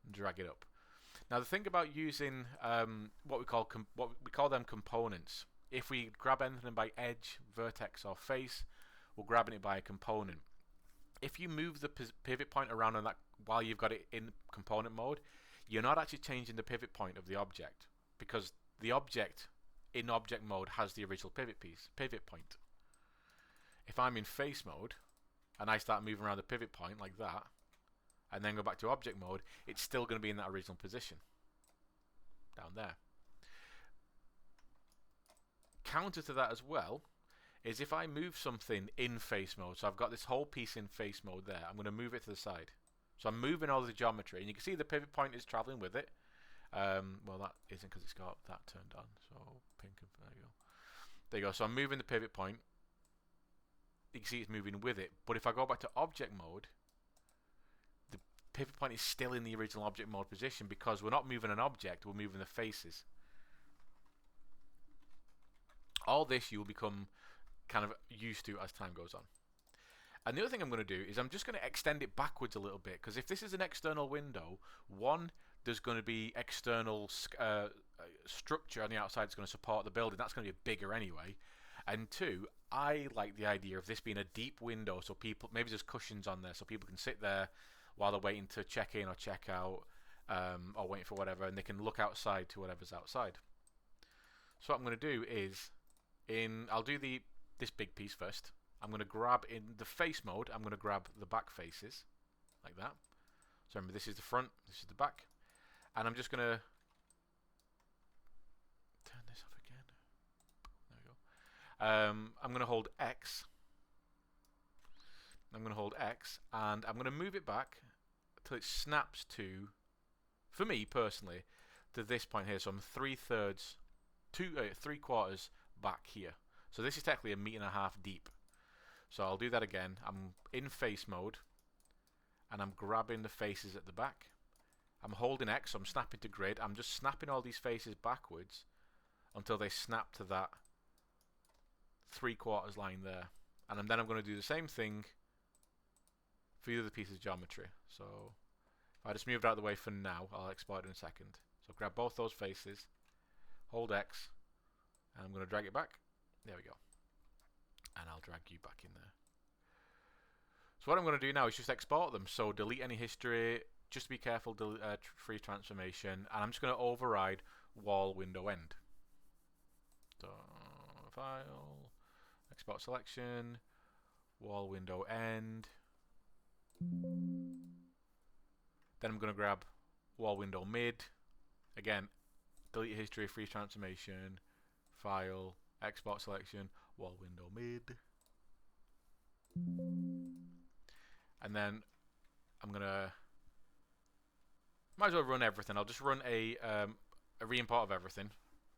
And drag it up. Now the thing about using what we call them components. If we grab anything by edge, vertex, or face, we're grabbing it by a component. If you move the pivot point around on that while you've got it in component mode, you're not actually changing the pivot point of the object, because the object in object mode has the original pivot point. If I'm in face mode and I start moving around the pivot point like that and then go back to object mode, it's still going to be in that original position down there. Counter to that as well is if I move something in face mode, so I've got this whole piece in face mode there, I'm going to move it to the side. So I'm moving all the geometry, and you can see the pivot point is traveling with it. Well, that isn't because it's got that turned on. So pink, there you go. There you go. So I'm moving the pivot point. You can see it's moving with it. But if I go back to object mode, the pivot point is still in the original object mode position because we're not moving an object, we're moving the faces. All this you will become kind of used to as time goes on. And the other thing I'm going to do is I'm just going to extend it backwards a little bit, because if this is an external window, one, there's going to be external structure on the outside that's going to support the building. That's going to be bigger anyway. And two, I like the idea of this being a deep window, so people, maybe there's cushions on there so people can sit there while they're waiting to check in or check out, or waiting for whatever, and they can look outside to whatever's outside. So what I'm going to do is, I'll do this big piece first. I'm going to grab in the face mode, I'm going to grab the back faces, like that. So remember, this is the front, this is the back. And I'm just going to turn this off again. There we go. I'm going to hold X. I'm going to hold X, and I'm going to move it back until it snaps to, for me personally, to this point here. So I'm 3/4 back here. So this is technically 1.5 meters deep. So I'll do that again. I'm in face mode, and I'm grabbing the faces at the back. I'm holding X, so I'm snapping to grid. I'm just snapping all these faces backwards until they snap to that 3/4 line there. And then I'm going to do the same thing for the other piece of geometry. So if I just move it out of the way for now, I'll export it in a second. So grab both those faces, hold X, and I'm going to drag it back. There we go. And I'll drag you back in there. So what I'm going to do now is just export them. So delete any history, just be careful, freeze transformation, and I'm just going to override wall window end. So file, export selection, wall window end. Then I'm going to grab wall window mid. Again, delete history, freeze transformation, file, export selection, wall window mid. And then I'm going to, might as well run everything. I'll just run a re-import of everything.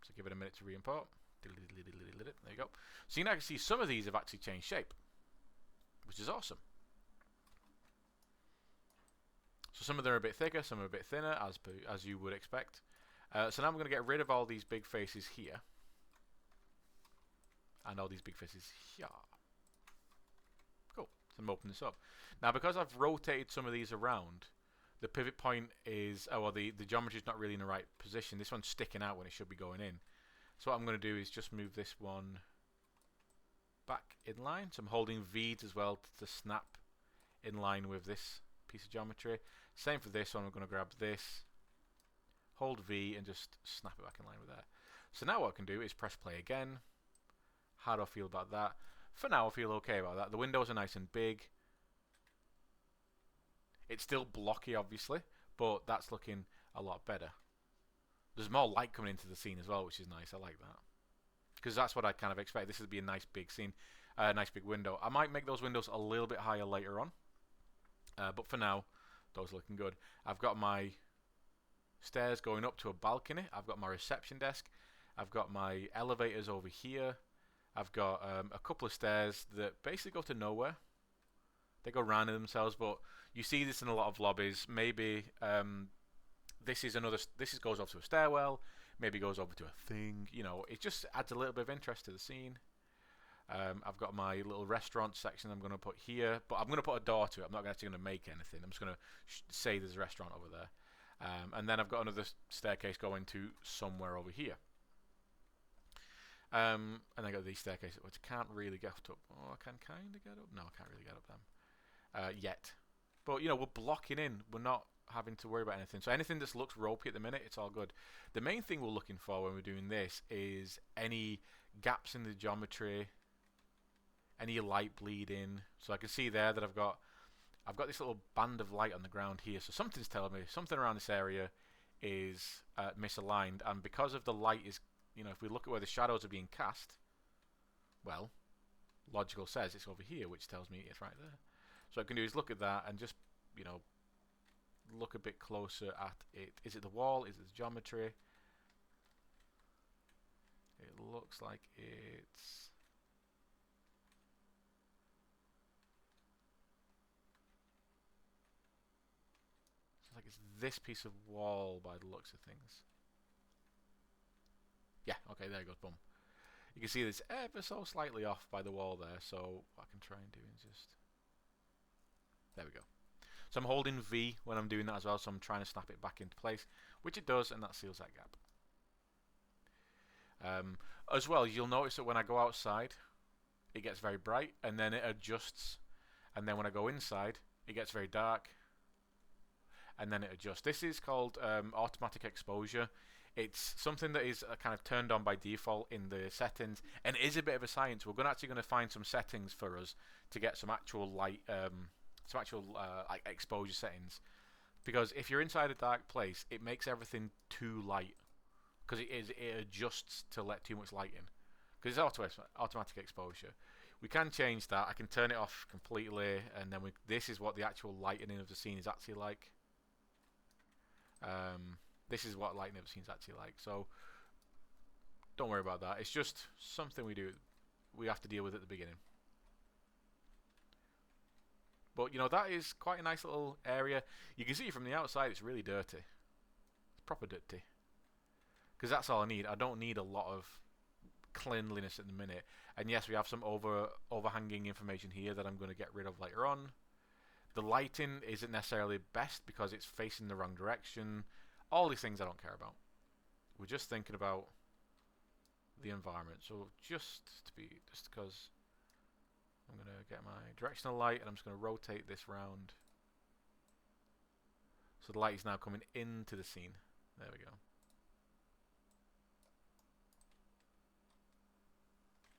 So give it a minute to re-import. There you go. So you can actually see some of these have actually changed shape, which is awesome. So some of them are a bit thicker, some are a bit thinner, as you would expect. So now I'm going to get rid of all these big faces here. And all these big faces here. Cool. So I'm opening this up. Now because I've rotated some of these around, the pivot point is, oh well, the geometry is not really in the right position. This one's sticking out when it should be going in. So what I'm going to do is just move this one back in line. So I'm holding V as well to snap in line with this piece of geometry. Same for this one. I'm going to grab this, hold V, and just snap it back in line with that. So now what I can do is press play again. How do I feel about that? For now I feel okay about that. The windows are nice and big. It's still blocky obviously, but that's looking a lot better. There's more light coming into the scene as well, which is nice. I like that. Because that's what I kind of expect. This would be a nice big scene, a nice big window. I might make those windows a little bit higher later on. But for now, those are looking good. I've got my stairs going up to a balcony. I've got my reception desk. I've got my elevators over here. I've got a couple of stairs that basically go to nowhere. They go round in themselves, but you see this in a lot of lobbies. Maybe this goes off to a stairwell. Maybe goes over to a thing. You know, it just adds a little bit of interest to the scene. I've got my little restaurant section I'm going to put here, but I'm going to put a door to it. I'm not actually going to make anything. I'm just going to say there's a restaurant over there. And then I've got another staircase going to somewhere over here. And I got these staircases, which I can't really get up. Oh, I can kind of get up. No, I can't really get up them yet. But, you know, we're blocking in. We're not having to worry about anything. So anything that looks ropey at the minute, it's all good. The main thing we're looking for when we're doing this is any gaps in the geometry, any light bleeding. So I can see there that I've got this little band of light on the ground here. So something's telling me something around this area is misaligned. And because of the light is, you know, if we look at where the shadows are being cast, well, logical says it's over here, which tells me it's right there. So what I can do is look at that and just, you know, look a bit closer at it. Is it the wall? Is it the geometry? It looks like it's... It's like it's this piece of wall by the looks of things. Yeah, okay, there you go, boom. You can see this ever so slightly off by the wall there, so what I can try and do is just... There we go. So I'm holding V when I'm doing that as well, so I'm trying to snap it back into place, which it does, and that seals that gap. As well, you'll notice that when I go outside, it gets very bright, and then it adjusts, and then when I go inside, it gets very dark, and then it adjusts. This is called automatic exposure. It's something that is kind of turned on by default in the settings, and it is a bit of a science. We're actually going to find some settings for us to get some actual light, like exposure settings. Because if you're inside a dark place, it makes everything too light, because it adjusts to let too much light in. Because it's automatic exposure. We can change that. I can turn it off completely, and then this is what the actual lightening of the scene is actually like. This is what lightening of the scene is actually like. So don't worry about that. It's just something we have to deal with at the beginning. But you know, that is quite a nice little area. You can see from the outside it's really dirty. It's proper dirty. Because that's all I need. I don't need a lot of cleanliness at the minute. And yes, we have some overhanging information here that I'm going to get rid of later on. The lighting isn't necessarily best because it's facing the wrong direction. All these things I don't care about. We're just thinking about the environment. So just because I'm going to get my directional light and I'm just going to rotate this round. So the light is now coming into the scene. There we go.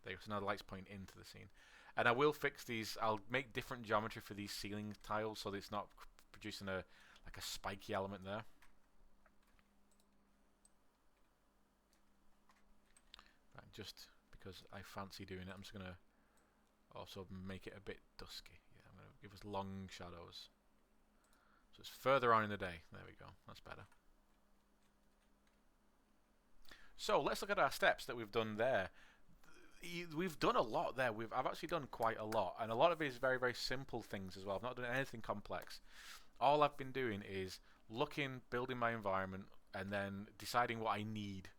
There, so now the light's pointing into the scene. And I will fix these. I'll make different geometry for these ceiling tiles so that it's not producing a like a spiky element there. Right, just because I fancy doing it, I'm just going to also make it a bit dusky. Yeah, I'm going to give us long shadows. So it's further on in the day. There we go. That's better. So let's look at our steps that we've done there. We've done a lot there. I've actually done quite a lot, and a lot of it is very, very simple things as well. I've not done anything complex. All I've been doing is looking, building my environment, and then deciding what I need.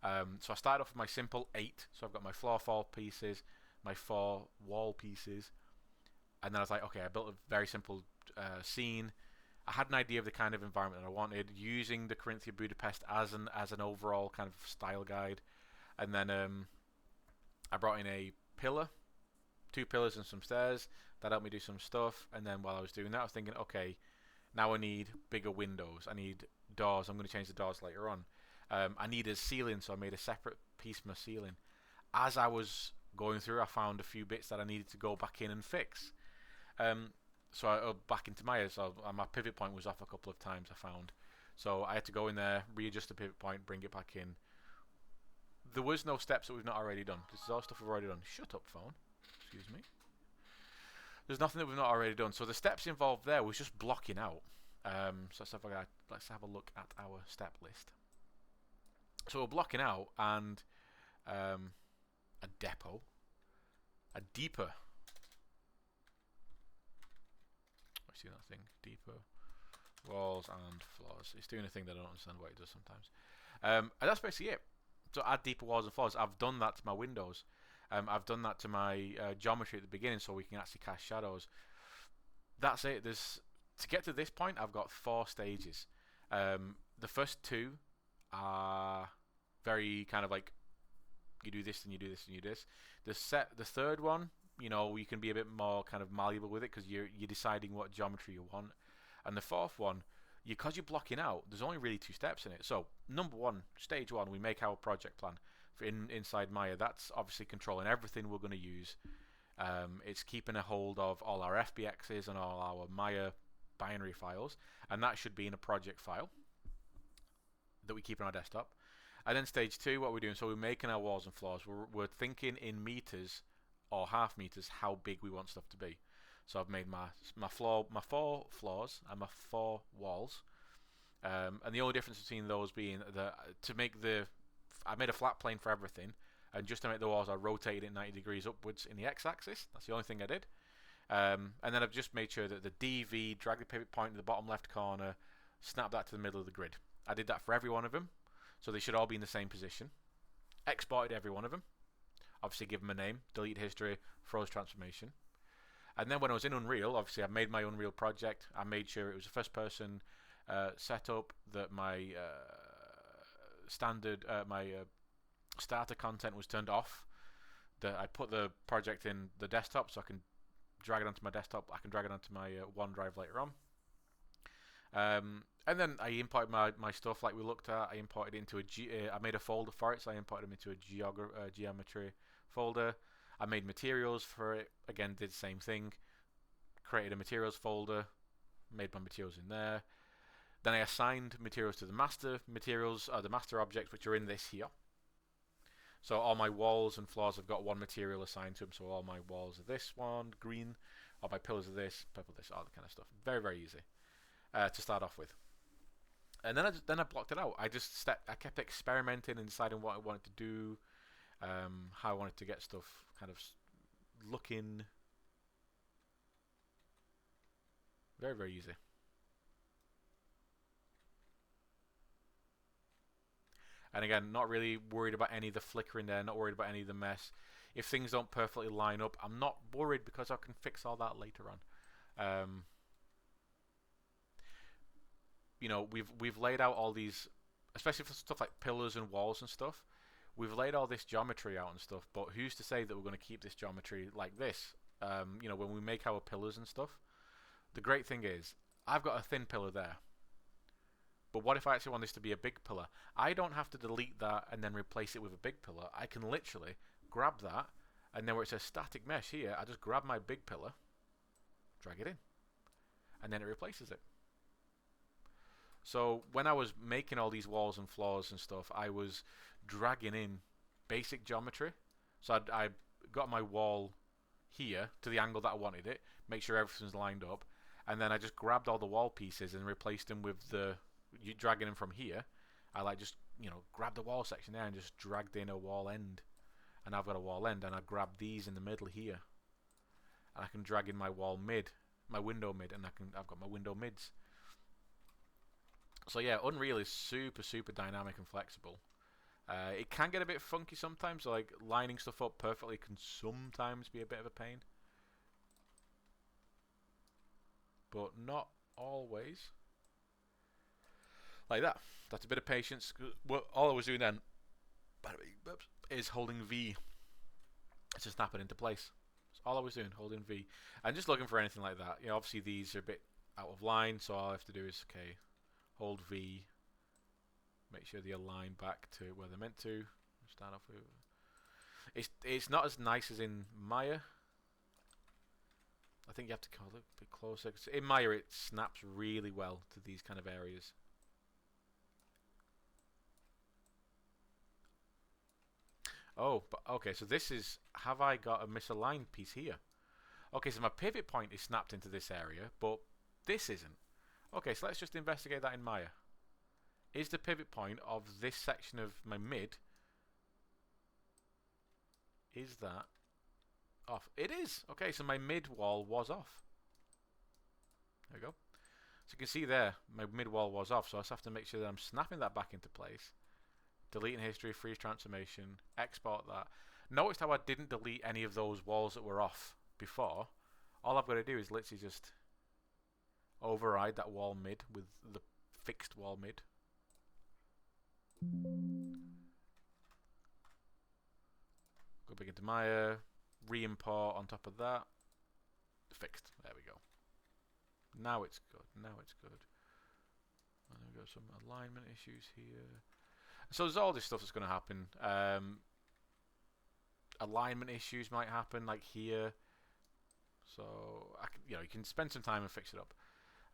So I started off with my simple 8. So I've got my floor fall pieces, my 4 wall pieces, and then I was like, okay, I built a very simple scene. I had an idea of the kind of environment that I wanted, using the Corinthia Budapest as an overall kind of style guide, and then I brought in a pillar, 2 pillars and some stairs. That helped me do some stuff. And then while I was doing that, I was thinking, okay, now I need bigger windows. I need doors. I'm going to change the doors later on. I need a ceiling, so I made a separate piece for my ceiling. As I was going through, I found a few bits that I needed to go back in and fix. So I back into Maya. So my pivot point was off a couple of times, I found. So I had to go in there, readjust the pivot point, bring it back in. There was no steps that we've not already done. This is all stuff we've already done. Shut up, phone. Excuse me. There's nothing that we've not already done. So the steps involved there was just blocking out. So let's have a look at our step list. So we're blocking out and a depot, a deeper. I see that thing. Deeper walls and floors. It's doing a thing that I don't understand what it does sometimes. And that's basically it. So add deeper walls and floors. I've done that to my windows. I've done that to my geometry at the beginning, so we can actually cast shadows. That's it. To get to this point, I've got 4 stages. The first 2 are very kind of like you do this and you do this and you do this. The third one, you know, you can be a bit more kind of malleable with it because you're deciding what geometry you want. And the 4th one, because you're blocking out, there's only really 2 steps in it. So number 1, stage 1, we make our project plan inside Maya. That's obviously controlling everything we're going to use. It's keeping a hold of all our FBXs and all our Maya binary files, and that should be in a project file that we keep on our desktop. And then stage 2, what we're doing, so we're making our walls and floors. We're thinking in meters or half meters how big we want stuff to be. So I've made my 4 floors and my 4 walls, and the only difference between those being I made a flat plane for everything, and just to make the walls, I rotated it 90 degrees upwards in the x-axis. That's the only thing I did. And then I've just made sure that the DV, drag the pivot point to the bottom left corner, snap that to the middle of the grid. I did that for every one of them, so they should all be in the same position. Exported every one of them. Obviously give them a name, delete history, froze transformation. And then when I was in Unreal, obviously I made my Unreal project. I made sure it was a first person setup, that my starter content was turned off, that I put the project in the desktop so I can drag it onto my desktop. I can drag it onto my OneDrive later on. And then I imported my stuff like we looked at. I imported it into I made a folder for it, so I imported them into a geometry folder. I made materials for it. Again, did the same thing. Created a materials folder, made my materials in there. Then I assigned materials to the master materials, the master objects, which are in this here. So all my walls and floors have got one material assigned to them. So all my walls are this one, green. All my pillars are this, purple this, all that kind of stuff. Very, very easy to start off with. And then I blocked it out. I kept experimenting and deciding what I wanted to do, how I wanted to get stuff kind of looking. Very, very easy. And again, not really worried about any of the flickering there, not worried about any of the mess. If things don't perfectly line up, I'm not worried because I can fix all that later on. you know, we've laid out all these, especially for stuff like pillars and walls and stuff. We've laid all this geometry out and stuff, but who's to say that we're going to keep this geometry like this? You know, when we make our pillars and stuff. The great thing is, I've got a thin pillar there. But what if I actually want this to be a big pillar? I don't have to delete that and then replace it with a big pillar. I can literally grab that, and then where it says static mesh here, I just grab my big pillar, drag it in, and then it replaces it. So when I was making all these walls and floors and stuff, I was dragging in basic geometry. So I got my wall here to the angle that I wanted it, make sure everything's lined up, and then I just grabbed all the wall pieces and replaced them with the dragging them from here. I like just, you know, grabbed the wall section there and just dragged in a wall end, and I've got a wall end, and I grabbed these in the middle here, and I can drag in my wall mid, my window mid, and I've got my window mids. So yeah, Unreal is super dynamic and flexible. It can get a bit funky sometimes, so like lining stuff up perfectly can sometimes be a bit of a pain, but not always. Like that. That's a bit of patience. All I was doing then is holding V to snap it into place. That's all I was doing, holding V. And just looking for anything like that. You know, obviously these are a bit out of line, so all I have to do is, okay, hold V, make sure they align back to where they're meant to. Start off with. It's not as nice as in Maya. I think you have to call it a bit closer. 'Cause in Maya, it snaps really well to these kind of areas. Oh, but okay, so this is, have I got a misaligned piece here? Okay, so my pivot point is snapped into this area, but this isn't. Okay, so let's just investigate that in Maya. Is the pivot point of this section of my mid, is that off? It is! Okay, so my mid wall was off. There we go. So you can see there, my mid wall was off, so I just have to make sure that I'm snapping that back into place. Deleting history, freeze transformation, export that. Notice how I didn't delete any of those walls that were off before. All I've got to do is literally just override that wall mid with the fixed wall mid. Go back into Maya, re-import on top of that. Fixed. There we go. Now it's good. Now it's good. And we've got some alignment issues here. So there's all this stuff that's going to happen. Alignment issues might happen, like here. So you can spend some time and fix it up.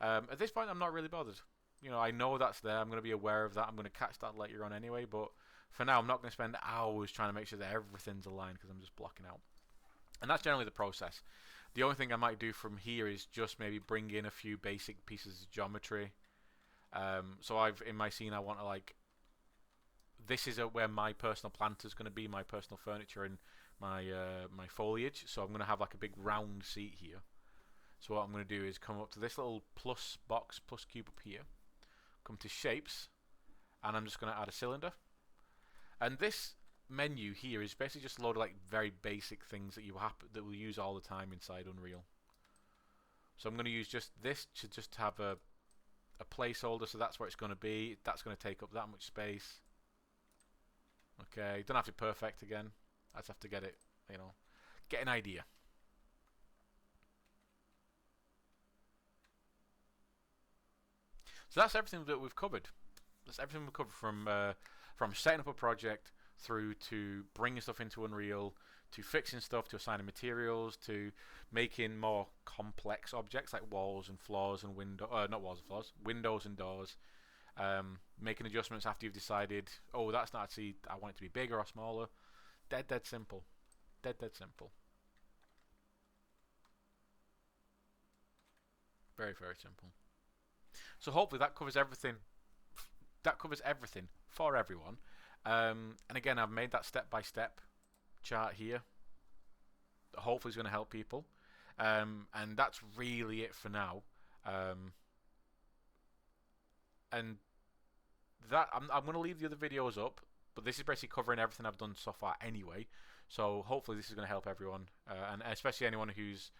At this point, I'm not really bothered. You know, I know that's there. I'm going to be aware of that. I'm going to catch that later on anyway. But for now, I'm not going to spend hours trying to make sure that everything's aligned because I'm just blocking out. And that's generally the process. The only thing I might do from here is just maybe bring in a few basic pieces of geometry. So in my scene, I want to like. This is where my personal planter is going to be, my personal furniture and my my foliage. So I'm going to have like a big round seat here. So what I'm going to do is come up to this little plus box, plus cube up here. Come to shapes, and I'm just going to add a cylinder. And this menu here is basically just a load of like very basic things that that we'll use all the time inside Unreal. So I'm going to use just this to just have a placeholder. So that's where it's going to be. That's going to take up that much space. Okay, don't have to be perfect again. I just have to get it, get an idea. So that's everything that we've covered. That's everything we've covered from setting up a project through to bringing stuff into Unreal, to fixing stuff, to assigning materials, to making more complex objects like walls and floors and windows and doors. Making adjustments after you've decided, oh, that's not actually, I want it to be bigger or smaller. Dead simple. Dead simple. Very simple. So hopefully that covers everything. That covers everything for everyone. And again, I've made that step-by-step chart here. Hopefully it's going to help people. And that's really it for now. And that I'm going to leave the other videos up, but this is basically covering everything I've done so far anyway. So hopefully this is going to help everyone, and especially anyone who's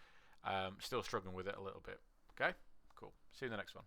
still struggling with it a little bit. Okay, cool. See you in the next one.